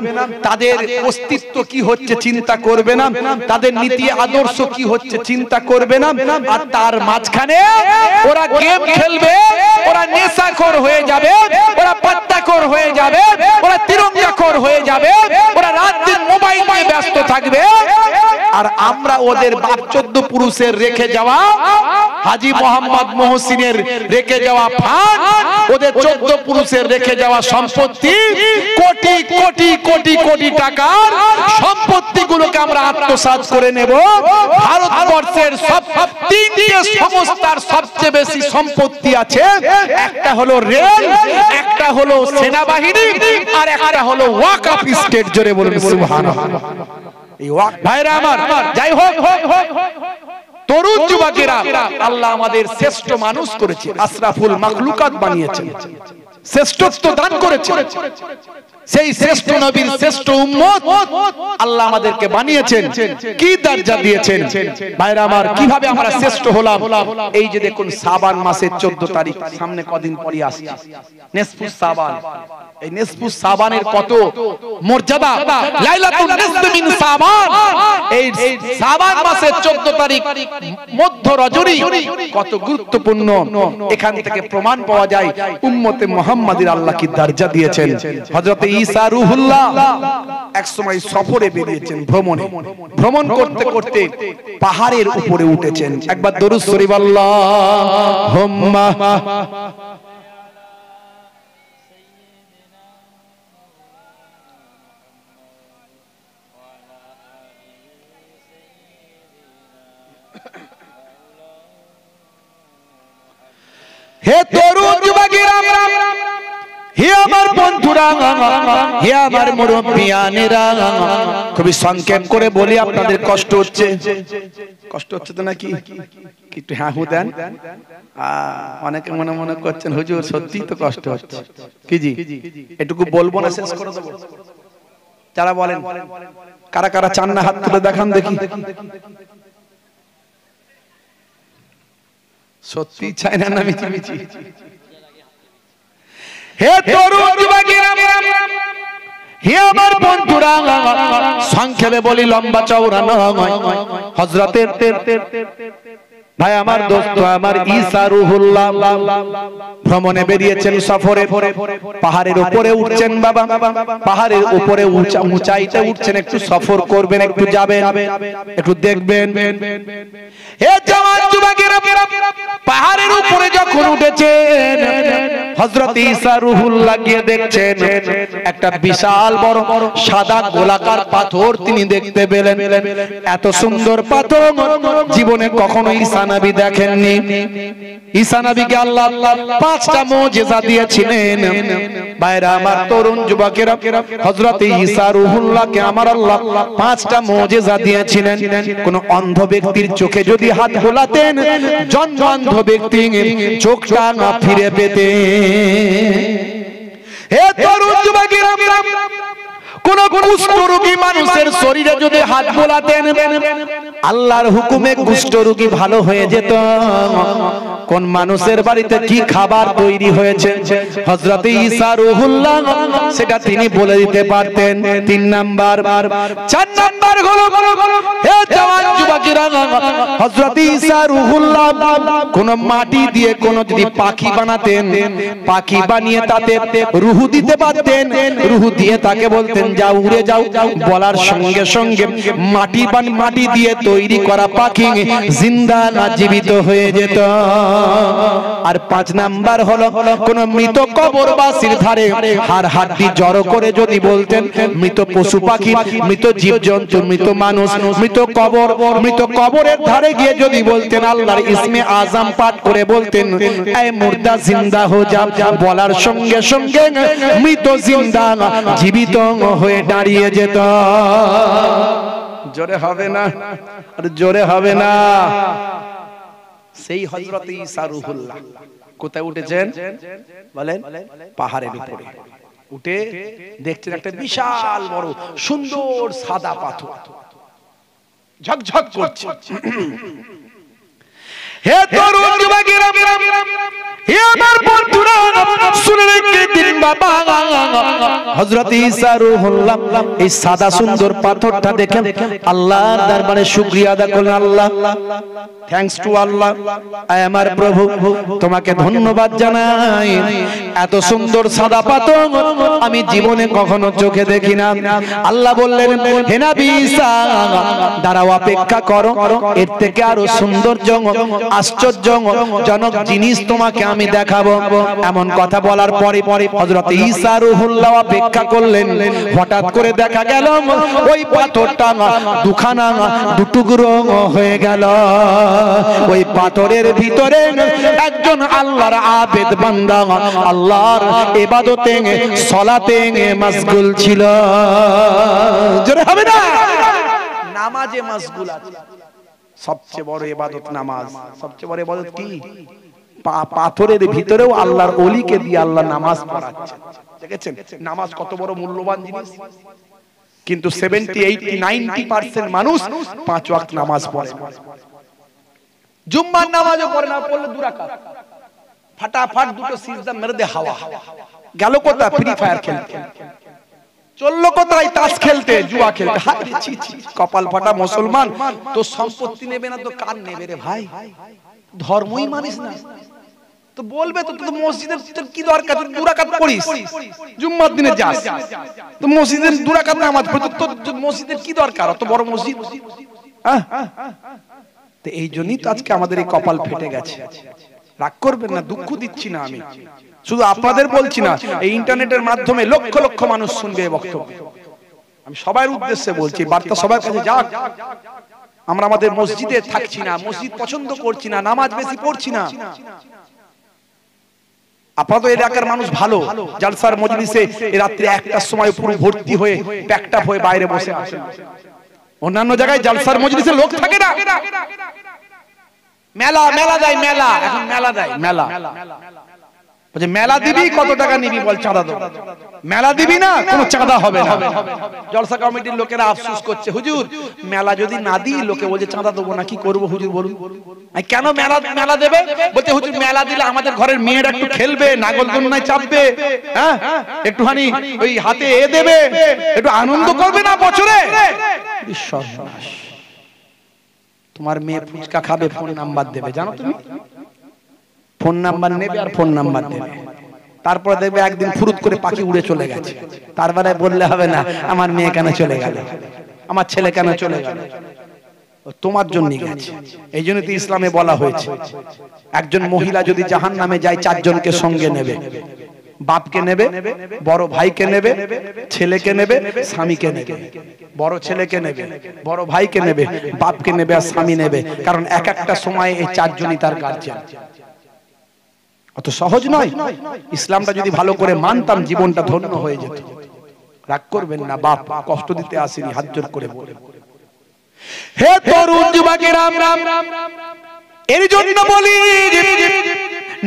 [SPEAKER 1] তাদের অস্তিত্ব কি হচ্ছে চিন্তা করবে না, তাদের নীতি আদর্শ কি হচ্ছে চিন্তা করবে না, আর তার মাঝখানে ওরা গেম খেলবে, ওরা নেশাখোর হয়ে যাবে, ওরা পাত্তাখোর হয়ে যাবে, ওরা তিরঙ্গাখোর হয়ে যাবে, ওরা রাত দিন মোবাইল নিয়ে ব্যস্ত থাকবে। আর আমরা ওদের বাপ 14 পুরুষের রেখে যাওয়া, হাজী মোহাম্মদ মহসিনের রেখে যাওয়া ফান্ড, ওদের 14 পুরুষের রেখে যাওয়া সম্পত্তি, কোটি কোটি কোটি কোটি টাকার সম্পত্তিগুলোকে আমরা আত্মসাৎ করে নেব। ভারতবর্ষের সব 3টে সংস্থার সবচেয়ে বেশি সম্পত্তি আছে, একটা হলো রেল, একটা হলো সেনাবাহিনী, আর একটা হলো ওয়াকফ স্টেট। জোরে বলুন সুবহানাল্লাহ। ভাইরা আমার, যাই হোক, তরুণ যুবকেরা, আল্লাহ আমাদের শ্রেষ্ঠ মানুষ করেছে, আশরাফুল মাখলুকাত বানিয়েছেন, শ্রেষ্ঠত্ব দান করেছেন, সেই শ্রেষ্ঠ নবীর শ্রেষ্ঠ উম্মত আল্লাহ আমাদেরকে বানিয়েছেন, কি দরজা দিয়েছেন। ভাইরা আমার, কিভাবে আমরা শ্রেষ্ঠ হলাম? এই যে দেখুন, শাবান মাসের 14 তারিখ সামনে কদিন পরে আসছে, নিসফুস শাবান। এই নিসফুস শাবানের কত মর্যাদা, লাইলাতুন নিসফ মিন শাবান, এই শাবান মাসের 14 তারিখ মধ্য রজনী কত গুরুত্বপূর্ণ। এখান থেকে প্রমাণ পাওয়া যায় উম্মতে মুহাম্মাদির আল্লাহ কি দরজা দিয়েছেন। হযরত ঈসা রূহুল্লাহ এক সময় সফরে বেরিয়েছেন, ভ্রমণ করতে করতে পাহাড়ের উপরে উঠেছেন। একবার দরুদ শরীফ আল্লাহুম্মা হে তরুণ যুবকেরা, হে আমার বন্ধুরা, হে আমার মুরব্বিয়ানেরা, খুবই সংক্ষেপ করে বলি, আপনাদের কষ্ট হচ্ছে, কষ্ট হচ্ছে তো নাকি? একটু হ্যাঁ হু দেন। অনেকে মনে মনে করছেন হুজুর সত্যি তো কষ্ট হচ্ছে, কি জি এটুকু বলবো না, শেষ করে দেবো? যারা বলেন, কারা কারা চান না হাত তুলে দেখান দেখি। সত্যি চাই না, মিছি। হে তরুণ যুবকেরা, হে আমার বন্ধুরা, সংক্ষেপে বলি, লম্বা চওড়া নয়। হযরতের ভাই আমার দোস্ত আমার ঈসা রুহুল্লাহ ভ্রমণে বেরিয়েছেন সফরে, পাহাড়ের উপরে উঠছেন বাবা, পাহাড়ের উপরে উঁচাইতে উঠছেন, একটু সফর করবেন, একটু যাবেন, একটু দেখবেন। হে জওয়ান যুবকেরা, পাহাড়ের উপরে যখন উঠেছেন হযরত ঈসা রুহুল্লাহ গিয়ে দেখছেন একটা বিশাল বড় সাদা গোলাকার পাথর তিনি দেখতে পেলেন। এত সুন্দর পাথর জীবনে কখনো ঈসা নবী দেখেননি। ঈসা নবীকে আল্লাহ 5টা মুজিজা দিয়েছিলেন। ভাইরা আমার, তরুণ যুবকেরা, হযরত ঈসা রুহুল্লাহকে আমার আল্লাহ 5টা মুজিজা দিয়েছিলেন। কোন অন্ধ ব্যক্তির চোখে যদি হাত বোলাতেন জন্ম অন্ধ ব্যক্তি চোখটা না ফিরে পেতে। হে তরুণ যুবকেরা, কোন কুষ্ঠরোগী মানুষের শরীরে যদি হাত বোলাতেন আল্লাহর হুকুমে কুষ্ঠরোগী ভালো হয়ে যেত। কোন মানুষের বাড়িতে কি খাবার তৈরি হয়েছে হযরত ঈসা রুহুল্লাহ সেটা তিনি বলে দিতে পারতেন। 3 নাম্বার। 4 নাম্বার হলো, হে জওয়ান যুবকেরা, হযরত ঈসা রুহুল্লাহ কোন মাটি দিয়ে কোন যদি পাখি বানাতেন, পাখি বানিয়ে তাতে রূহ দিতে পারতেন, রূহ দিয়ে তাকে বলতেন যাও উড়ে যাও, বলার সঙ্গে সঙ্গে মাটি দিয়ে তৈরি করা পাখি জিন্দা না জীবিত হয়ে যেত। আর 5 নাম্বার হলো, কোন মৃত কবরবাসীর ধারে হাড় হাড্ডি জড়ো করে যদি বলতেন, মৃত পশু পাখি, মৃত জীবজন্তু, মৃত মানুষ, মৃত কবরের ধারে গিয়ে যদি বলতেন আল্লাহর ইসমে আজম পাঠ করে বলতেন এ মুর্দা জিন্দা হো যা, বলার সঙ্গে সঙ্গে মৃত জিন্দা জীবিত হয়ে দাঁড়িয়ে যেত। জোরে হবে না? আর জোরে হবে না? সেই হযরত ঈসা রুহুল্লাহ কোথায় উঠেছেন বলেন? পাহাড়ের উপরে উঠে দেখছেন একটা বিশাল বড় সুন্দর সাদা পাথর ঝকঝক করছে। হে তরুণ যুবকেরা, হে আমার বন্ধুরা, শুনে রেখে বাবা, হযরত ঈসা রুহুল্লাহ এই সাদা সুন্দর পাথরটা দেখে আল্লাহর দরবারে শুকরিয়া আদা করলেন। আল্লাহ, থ্যাঙ্কস টু আল্লাহ, আমার প্রভু তোমাকে ধন্যবাদ জানাই। এত সুন্দর সাদা পাথর আমি জীবনে কখনো চোখে দেখি না। আল্লাহ বললেন হে নবী ঈসা দাঁড়াও, অপেক্ষা করো, এর থেকে আরো সৌন্দর্য আশ্চর্যজনক জিনিস তোমাকে আমি দেখাবো। এমন কথা বলার পরে হযরত ঈসা রুহুল্লাহ অপেক্ষা করলেন। হঠাৎ করে দেখা গেল ওই পাথরটা দুটুকরো হয়ে গেল। ওই পাথরের ভিতরে একজন আল্লাহর আবেদ বান্দা আল্লাহর ইবাদতে সালাতে মশগুল ছিল। জোরে হবে না? নামাজে মশগুল আছে। সবচেয়ে বড় ইবাদত নামাজ। সবচেয়ে বড় ইবাদত কি? পাথরের ভিতরেও আল্লাহর ওলিকে দিয়ে আল্লাহ নামাজ পড়াচ্ছে। দেখেছেন নামাজ কত বড় মূল্যবান জিনিস? কিন্তু 70, 80, 90% মানুষ 5 ওয়াক্ত নামাজ পড়ে। জুম্মার নামাজও পড়ে না, পড়লে 2 রাকাত ফাটাফাট দুটো সিজদা মেরে দে হাওয়া গেল। কোথায়? ফ্রি ফায়ার খেলতে চললো, কোথায়? তাস খেলতে, জুয়া খেলতে। কপাল ফাটা মুসলমান। তো সম্পত্তি নেবে না তো কার নেবে রে ভাই? ধর্মই মানিস না তো বলবে তো মসজিদের কি দরকার? 2 রাকাত পড়িস, জুম্মার দিনে যাস, তো মসজিদের 2 রাকাত নামাজ পড়িস, তো মসজিদের কি দরকার? অত বড় মসজিদ। তো এই জন্যই তো আজকে আমাদের এই কপাল ফেটে গেছে। রাগ করবেন না, দুঃখ দিচ্ছি না আমি, শুধু আপনাদের বলছি না, এই ইন্টারনেটের মাধ্যমে লক্ষ লক্ষ মানুষ শুনবে এই বক্তব্য। আমি সবার উদ্দেশ্যে বলছি, বার্তা সবার কাছে যাক। আমরা আমাদের মসজিদে থাকছি না, মসজিদ পছন্দ করছি না, নামাজ বেশি পড়ছি না। আপাতত এলাকার মানুষ ভালো, জালসার মজলিসে রাত্রি 1টার সময় পুরো ভর্তি হয়ে প্যাকটাপ হয়ে বাইরে বসে আছে। অন্যান্য জায়গায় জালসার মজলিসে লোক থাকে না। মেলা দেয়, মেলা এখন মেলা দেয়, মেলা বলছে মেলা দিবি, কত টাকা নিবি বল, চাঁদা দেব। মেলা দিবি না, কোনো চাঁদা হবে না। জলসা কমিটির লোকেরা আফসোস করছে, হুজুর মেলা যদি না দিই লোকে বলছে চাঁদা দেবো না, কি করবো হুজুর বলুন? কেন মেলা দেবে? বলতে হুজুর মেলা দিলে আমাদের ঘরের মেয়েরা একটু খেলবে, নাগল দোলনায় চাপবে, হ্যাঁ একটুখানি ওই হাতে এ দেবে, একটু আনন্দ করবে না বছরে। তোমার মেয়ে ফুচকা খাবে, ফোন নাম্বার দেবে, জানো তুমি? ফোন নাম্বার নেবে আর ফোন নাম্বার দেবে। তারপর দেখবে একদিন ফুরুত করে পাখি উড়ে চলে গেছে। তারপরে বললে হবে না আমার মেয়ে কেন চলে গেল, আমার ছেলে কেন চলে গেল, তোমার জন্য গেছে। এই জন্য তো ইসলামে বলা হয়েছে একজন মহিলা যদি জাহান্নামে যায় 4 জনকে সঙ্গে নেবে। বাপকে নেবে, বড় ভাইকে নেবে, ছেলেকে নেবে, স্বামীকে নেবে। বড় ছেলেকে নেবে, বড় ভাইকে নেবে, বাপকে নেবে আর স্বামী নেবে। কারণ এক একটা সময় এই 4 জনই তার গার্জিয়ান। অত সহজ নয়। ইসলামটা যদি ভালো করে মানতাম জীবনটা ধন্য হয়ে যেত। রাগ করবেন না, বাপ কষ্ট দিতে আসেনি, হাত জোর করে বলে। হে তরুণ যুবকেরা, এর জন্য বলি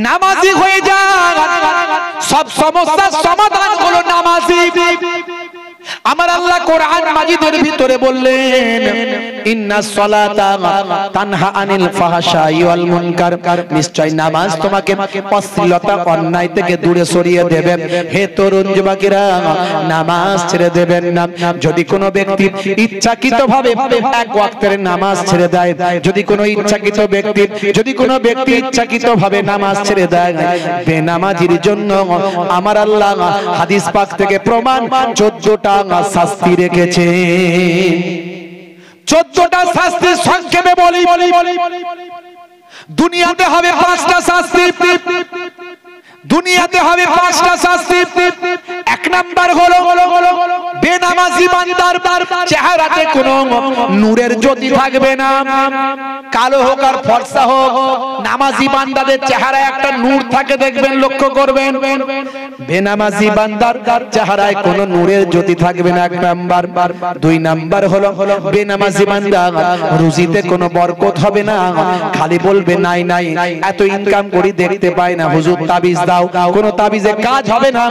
[SPEAKER 1] নামাজি হয়ে যান, সব সমস্যার সমাধান হলো নামাজি। আমার আল্লাহ কোরআন মাজিদের ভিতরে বললেন ইন্নাস সালাতা তানহা আনিল ফাহশাই ওয়াল মুনকার, নিশ্চয় নামাজ তোমাকে অশ্লীলতা অন্যায় থেকে দূরে সরিয়ে দেবে। হে তরুণ যুবকেরা, নামাজ ছেড়ে দেবেন না। যদি কোনো ব্যক্তি ইচ্ছাকৃতভাবে এক ওয়াক্তের নামাজ ছেড়ে দেয়, যদি কোনো ব্যক্তি ইচ্ছাকৃতভাবে নামাজ ছেড়ে দেয়, বেনামাজির জন্য আমার আল্লাহ হাদিস পাক থেকে প্রমাণ 14টা শাস্তি রেখেছে। 14টা শাস্তি সংক্ষেপে বলি। দুনিয়াতে হবে 5টা শাস্তি। দুনিয়াতে হবে 5টা শাস্তি। 1 নাম্বার হলো বেনামাজি বান্দার চেহারাতে কোনো নূরের জ্যোতি থাকবে না। কালো হোক আর ফর্সা হোক, নামাজি বান্দাদের চেহারায় একটা নূর থাকে, দেখবেন, লক্ষ্য করবেন। বেনামাজি বান্দার চেহারায় কোনো নূরের জ্যোতি থাকবে না, 1 নাম্বার। 2 নাম্বার হলো বেনামাজি বান্দা রুজিতে কোনো বরকত হবে না। খালি বলবে নাই নাই, এত ইনকাম করি দেখতে পাই না, হুজুর তাবিজ দাও, কোনো তাবিজে কাজ হবে না।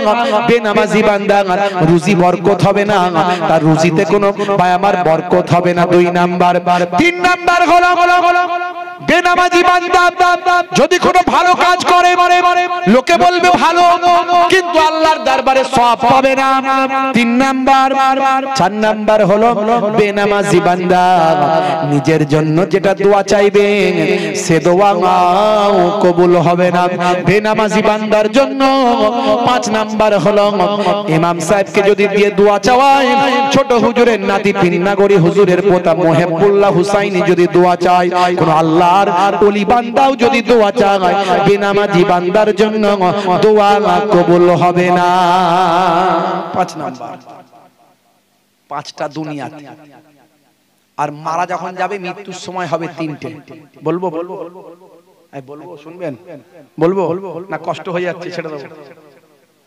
[SPEAKER 1] বেনামাজি বান্দা রুজি বরকত হবে না, তার রুজিতে কোনো ভাই আমার বরকত হবে না। 2 নাম্বার। 3 নাম্বার হলো বেনামাজি বান্দা যদি কোনো ভালো কাজ করে, লোকে বলবে ভালো, কিন্তু আল্লাহর দরবারে সওয়াব পাবে না। 3 নাম্বার। 4 নাম্বার হলো বেনামাজি বান্দা নিজের জন্য যেটা দোয়া চাইবে সে দোয়া কবুল হবে না। বেনামাজি বান্দার জন্য 5 নাম্বার হলো ইমাম সাহেবকে যদি দিয়ে দোয়া চাওয়ায়, ছোট হুজুরের নাতি পিন্নাগড়ি হুজুরের পোতা মোহেবুল্লাহ হুসাইনি যদি দোয়া চায়, কোন আল্লাহর ওলি বান্দাও যদি দোয়া চায়, বেনামাজি বান্দার জন্য দোয়া কবুল হবে না। 5 নাম্বার। 5টা দুনিয়াতে। আর মারা যখন যাবে মৃত্যুর সময় হবে 3টে। বলবো শুনবেন? বলবো না কষ্ট হয়ে যাচ্ছে? ছেড়ে দেবো?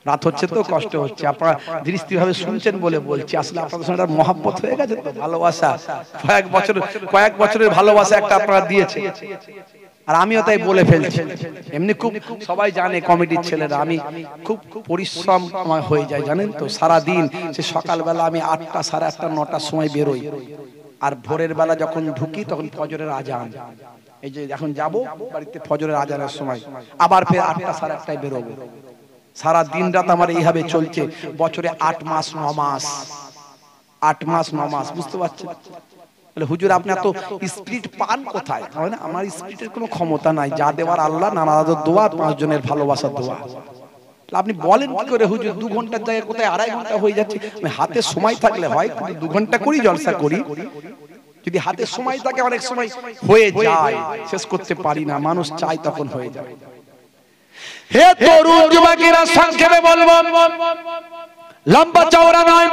[SPEAKER 1] রাত হচ্ছে তো, কষ্ট হচ্ছে, আপনারা দৃষ্টি ভাবে শুনছেন বলে বলছি। আসলে আপনাদের সঙ্গে মহব্বত হয়ে গেছে তো, ভালোবাসা, কয়েক বছরের ভালোবাসা একটা আপনারা দিয়েছে, আর আমিও তাই বলে ফেলছি। এমনি খুব সবাই জানে কমিটির ছেলেরা আমি খুব পরিশ্রম আমার হয়ে যায়, জানেন তো। সারা দিন সে সকালবেলা আমি 8টা, 8:30, 9টার সময় বেরোই, আর ভোরের বেলা যখন ঢুকি তখন ফজরের আজান। এই যে এখন যাব বাড়িতে ফজরের আজানের সময়, আবার ফের 8টা, 8:30টায় বেরোবো। সারা দিন রাত আমার এইভাবে চলছে। বছরে 8 মাস 9 মাস, 8 মাস 9 মাস, বুঝতে পারছেন? হুজুর আপনি এত স্পিরিট পান কোথায়? আমার স্পিরিটের কোনো ক্ষমতা নাই, যা দেওয়ার আল্লাহ, নামাজের দোয়া, 5 জনের ভালোবাসার দোয়া। আপনি বলেন কি করে হুজুর 2 ঘন্টার জায়গায় কোথায় 2.5 ঘন্টা হয়ে যাচ্ছে? আমি হাতে সময় থাকলে হয় 2 ঘন্টা করি, জলসা করি। যদি হাতে সময় থাকে অনেক সময় হয়ে যায়, শেষ করতে পারি না, মানুষ চাই তখন হয়ে যায়। হে তরুণ যুবকেরা, সংক্ষেপে বলবো, লম্বা চওড়া নয়,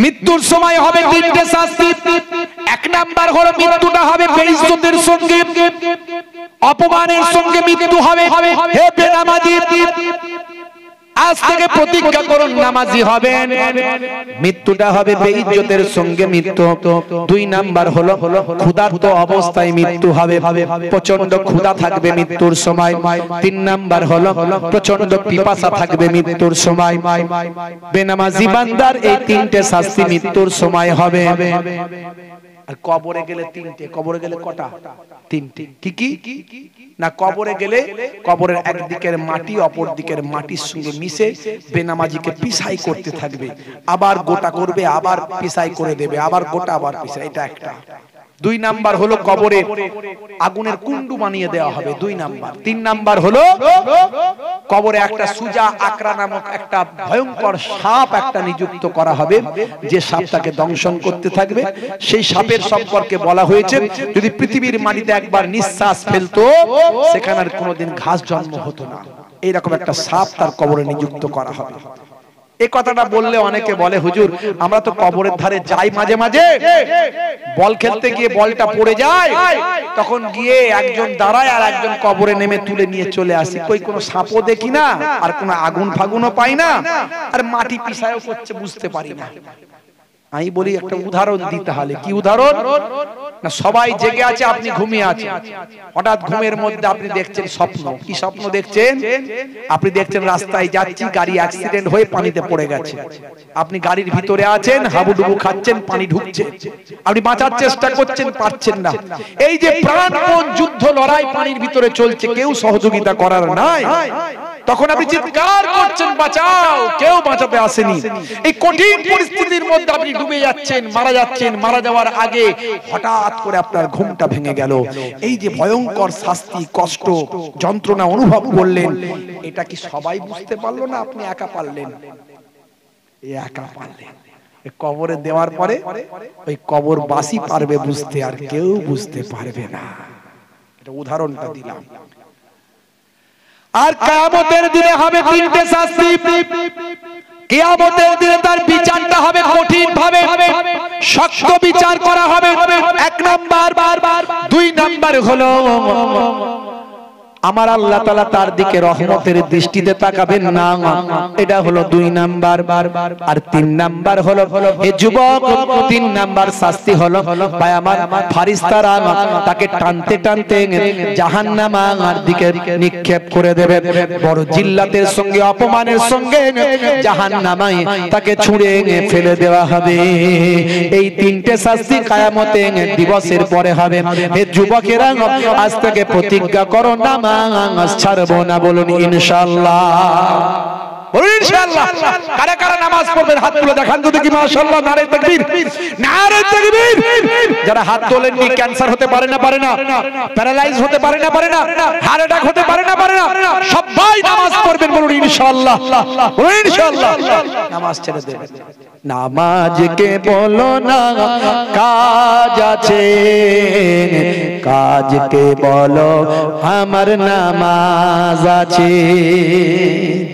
[SPEAKER 1] মৃত্যুর সময় হবে 3টে শাস্তি। 1 নাম্বার হলো মৃত্যুটা হবে বেইজ্জতের সঙ্গে, অপমানের সঙ্গে মৃত্যু হবে। হে বেনামাজি, আজ থেকে প্রতিজ্ঞা করুন নামাজি হবেন, মৃত্যুটা হবে বেইজ্জতের সঙ্গে মৃত্যু। 2 নাম্বার হলো ক্ষুধার্ত অবস্থায় মৃত্যু হবে, প্রচন্ড ক্ষুধা থাকবে মৃত্যুর সময়। 3 নাম্বার হলো প্রচন্ড পিপাসা থাকবে মৃত্যুর সময়। বেনামাজি বান্দার এই 3টে শাস্তি মৃত্যুর সময় হবে। আর কবরে গেলে 3টে। কবরে গেলে কটা? 3টে। কি না, কবরে গেলে কবরের একদিকের মাটি অপর দিকের মাটির সঙ্গে মিশে বেনামাজিকে পিসাই করতে থাকবে, আবার গোটা করবে, আবার পিসাই করে দেবে, আবার গোটা, আবার পিসাই। এটা একটা। দুই নাম্বার হলো কবরে আগুনের কুণ্ডু বানিয়ে দেওয়া হবে, 2 নাম্বার। 3 নাম্বার হলো কবরে একটা সুজা আকরা নামক একটা ভয়ঙ্কর সাপ একটা নিযুক্ত করা হবে, যে সাপটাকে দংশন করতে থাকবে। সেই সাপের সম্পর্কে বলা হয়েছে যদি পৃথিবীর মাটিতে একবার নিঃশ্বাস ফেলতো সেখানে আর কোনোদিন ঘাস জন্ম হতো না। এইরকম একটা সাপ তার কবরে নিযুক্ত করা হবে। এই কথাটা বললে অনেকে বলে হুজুর আমরা তো কবরের ধারে যাই মাঝে মাঝে, বল খেলতে গিয়ে বলটা পড়ে যায়, তখন গিয়ে একজন দাঁড়ায় আর একজন কবরে নেমে তুলে নিয়ে চলে আসি, কই কোনো সাপও দেখি না আর কোনো আগুন ফাগুনও পাই না, আর মাটি পিছায়ও করছে বুঝতে পারি না। আমি বলি একটা উদাহরণ দিতে হলে, কি উদাহরণ না, সবাই জেগে আছে আপনি ঘুমিয়ে আছেন, হঠাৎ ঘুমের মধ্যে আপনি দেখছেন স্বপ্ন। কি স্বপ্ন দেখছেন? আপনি দেখছেন রাস্তায় যাচ্ছি, গাড়ি অ্যাক্সিডেন্ট হয়ে পানিতে পড়ে গেছে, আপনি গাড়ির ভিতরে আছেন, হাবুডুবু খাচ্ছেন, পানি ঢুকছে, আপনি বাঁচার চেষ্টা করছেন, পারছেন না। এই যে প্রাণপণ যুদ্ধ লড়াই পানির ভিতরে চলছে, কেউ সহযোগিতা করার নাই, তখন আপনি চিৎকার করছেন বাঁচাও, কেউ বাঁচাতে আসেনি। এই কঠিন পরিস্থিতির মধ্যে আপনি ডুবে যাচ্ছেন, মারা যাচ্ছেন, মারা যাওয়ার আগে হঠাৎ করে আপনার ঘুমটা ভেঙে গেল। এই যে ভয়ঙ্কর শাস্তি, কষ্ট, যন্ত্রণা অনুভব করলেন, এটা কি সবাই বুঝতে পারলো না আপনি একা পারলেন? একা পারলেন। কবরে দেওয়ার পরে ওই কবরবাসী পারবে বুঝতে, আর কেউ বুঝতে পারবে না। এটা উদাহরণটা দিলাম। আর কিয়ামতের দিনে হবে 3টে শাস্তি। কিয়ামতের দিনে তার বিচারটা হবে কঠিন ভাবে, শক্ত বিচার করা হবে। 1 নাম্বার, 2 নাম্বার হলো আমার আল্লাহ তাআলা তার দিকে রহমতের দৃষ্টিতে তাকাবেন না, এটা হলো 2 নাম্বার। আর 3 নাম্বার হলো এই যুবক, 3 নাম্বার শাস্তি হলো ভাই আমার ফারিস্তারা তাকে টানতে টানতে জাহান্নামের দিকে নিক্ষেপ করে দেবে, বড় জিল্লাতের সঙ্গে অপমানের সঙ্গে জাহান্নামে তাকে ছুঁড়ে ফেলে দেওয়া হবে। এই 3টে শাস্তি কিয়ামতের দিবসের পরে হবে। হে যুবকেরা আজ থেকে প্রতিজ্ঞা করো না নামাজ ছাড়বো না, বলুন ইনশাআল্লাহ। বলুন ইনশাআল্লাহ। কারা কারা নামাজ পড়বেন হাত তুলে দেখান তো দেখি, মাশাআল্লাহ, নারে তাকবীর, নারে তাকবীর। যারা হাত তোলেননি, ক্যান্সার হতে পারে না, প্যারালাইজ হতে পারে না, হার্ট অ্যাটাক হতে পারে না, সবাই নামাজ পড়বেন, বলুন ইনশাআল্লাহ, বলুন ইনশাআল্লাহ। নামাজ ছেড়ে দেবেন। নামাজকে বলো না কাজ আছে, কাজকে বলো আমার নামাজ আছে।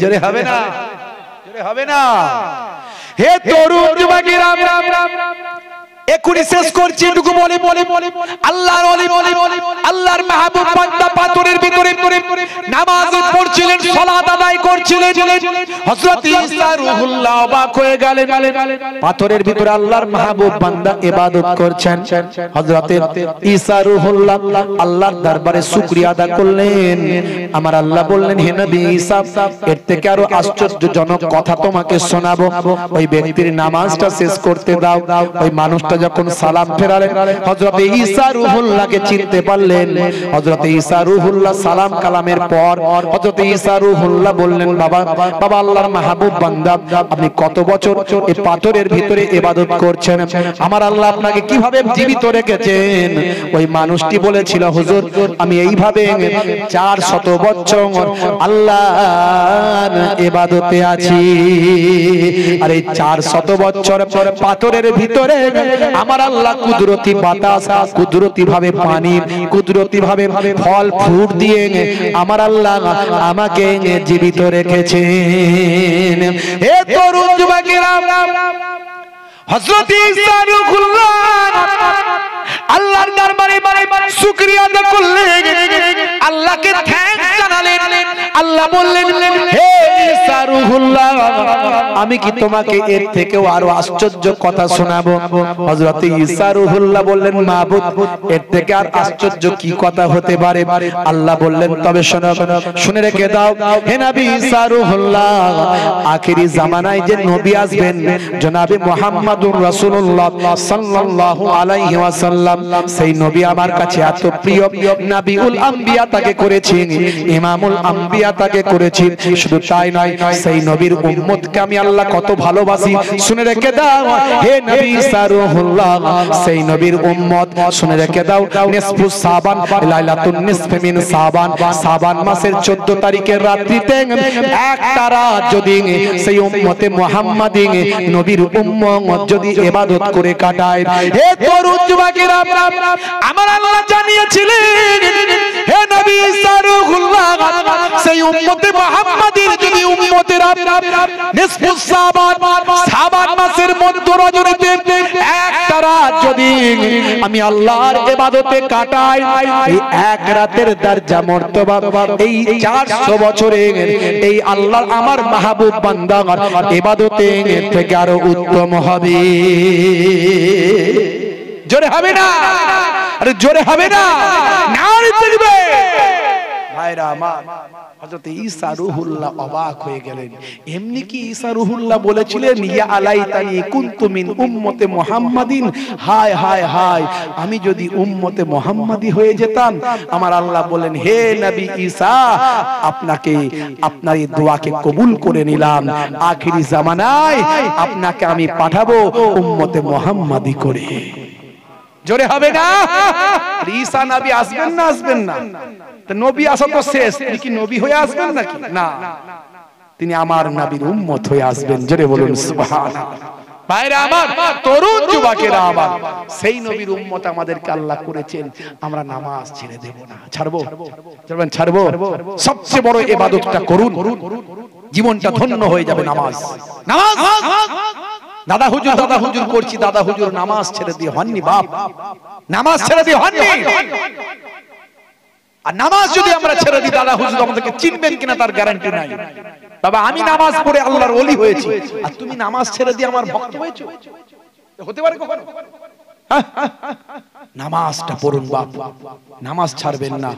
[SPEAKER 1] জোরে হবে না, জোরে হবে না। হে তরুণ যুবকেরা, এখুনি শেষ করছি, এটুকু বলি আল্লাহর ওলি, আল্লাহর মাহবুব বান্দা পাথরের ভিতরে নামাজ পড়ছিলেন, সালাত আদায় করছিলেন। হযরত ঈসা রূহুল্লাহ অবাক হয়ে গেলেন, পাথরের ভিতরে আল্লাহর মাহবুব বান্দা ইবাদত করছেন। হযরত ঈসা রূহুল্লাহ আল্লাহর দরবারে শুকরিয়া আদা করলেন। আমার আল্লাহ বললেন, হে নবী ঈসা, এর থেকে আরো আশ্চর্যজনক কথা তোমাকে শোনাবো। ওই ব্যক্তির নামাজটা শেষ করতে দাও। ওই মানুষটা যখন সালাম ফেরালেন, হযরত ঈসা রূহুল্লাহকে চিনতে পারলেন। হযরত ঈসা রূহুল্লাহ সালাম কালামের পর হযরত ঈসা রূহুল্লাহ বললেন, বাবা আল্লাহর মাহবুব বান্দা, আপনি কত বছর এই পাথরের ভিতরে ইবাদত করছেন? আমার আল্লাহ আপনাকে কিভাবে জীবিত রেখেছেন? ওই মানুষটি বলেছিল, হুজুর, আমি এইভাবে 400 বছর আল্লাহর ইবাদতে আছি। আর এই 400 বছর পাথরের ভিতরে আমার আল্লাহ কুদরতি বাতাস, কুদরতি ভাবে পানি, কুদরতি ভাবে ফল ফুট দিয়ে আমার আল্লাহ আমাকে জীবিত রেখেছেন। হে তরুণ যুবকেরা, হযরত ঈসা রূহুল্লাহ আল্লাহর দরবারে শুকরিয়া আদা করলেন, আল্লাহকে থ্যাঙ্কস জানালেন। আল্লাহ বললেন, হে ঈসা রূহুল্লাহ, আমি কি তোমাকে এর থেকেও আরো আশ্চর্য কথা শোনাবো? হযরত ঈসা রূহুল্লাহ বললেন, মাবুদ, এর থেকে আর আশ্চর্য কি কথা হতে পারে? আল্লাহ বললেন, তবে শোনো, শুনে রেখে দাও, হে নবী ঈসা রূহুল্লাহ, আখিরি জামানায় যে নবী আসবেন, জনাবে মুহাম্মদুর রাসূলুল্লাহ সাল্লাল্লাহু আলাইহি ওয়াসাল্লাম, সেই নবী আমার কাছে এত প্রিয়, নবিউল আম্বিয়া তাকে করেছি, ইমামুল আম্বিয়া তাকে করেছি। শুধু তাই নয়, সেই নবীর উম্মতকে আমি আল্লাহ কত ভালোবাসি শুনে রেখে দাও হে নবী ঈসা রূহুল্লাহ সেই নবীর উম্মত শুনে রেখে দাও নিসফু শাবান লাইলাতুন নিসফি মিন শাবান শাবান মাসের 14 তারিখের রাত্রিতে একটা রাত যদি সেই উম্মতে মুহাম্মাদি নবীর উম্মত যদি ইবাদত করে কাটায় হে তরুণ যুবকেরা আমার আল্লাহ জানিয়েছিলেন হে নবী ঈসা রূহুল্লাহ সেই উম্মতে মুহাম্মাদির যদি উম্মতেরা নিসফু শাবান শাবান মাসের মধ্য রজনীতে একটা রাত যদি আমি আল্লাহর ইবাদতে কাটাই এই এক রাতের দরজা মর্তবা এই 400 বছরের এই আল্লাহর আমার মাহবুব বান্দার ইবাদতে থেকে আরো উত্তম হবে জোরে হবে না আরে জোরে হবে না নারে থাকবে ভাইরা আমার হযরত ঈসা রূহুল্লাহ অবাক হয়ে গেলেন এমনি কি ঈসা রূহুল্লাহ বলেছিলেন ইয়া আলাইতানি কুনতু মিন উম্মতে মুহাম্মাদিন হায় হায় হায় আমি যদি উম্মতে মুহাম্মাদি হয়ে যেতাম আমার আল্লাহ বলেন হে নবী ঈসা আপনাকে আপনার এই দোয়াকে কবুল করে নিলাম আখিরি জামানায় আপনাকে আমি পাঠাবো উম্মতে মুহাম্মাদি করে জোরে হবে না ঈসা নবী আসবেন না আসবেন না তো নবী আসা তো শেষ তিনি কি নবী হয়ে আসবেন নাকি না তিনি আমার নবীর উম্মত হয়ে আসবেন জোরে বলুন সুবহানাল্লাহ ভাইরা আমার তরুণ যুবকেরা আমার সেই নবীর উম্মত আমাদেরকে আল্লাহ করেছেন আমরা নামাজ ছেড়ে দেব না ছাড়বো ছাড়বো সবচেয়ে বড় ইবাদতটা করুন জীবনটা ধন্য হয়ে যাবে নামাজ নামাজ দাদা হুজুর করছি দাদা হুজুর নামাজ ছেড়ে দিয়ে হননি বাপ নামাজ ছেড়ে দিয়ে হননি আর নামাজ যদি আমরা ছেড়ে দিই দাদা হুজুর আমাদেরকে চিনবেন কিনা তার গ্যারান্টি নাই বাবা আমি নামাজ পড়ে আল্লাহর ওলি হয়েছি আর তুমি নামাজ ছেড়ে দিয়ে আমার ভক্ত হয়েছো হতে পারে কখনো নামাজটা পড়ুন বাপ নামাজ ছাড়বেন না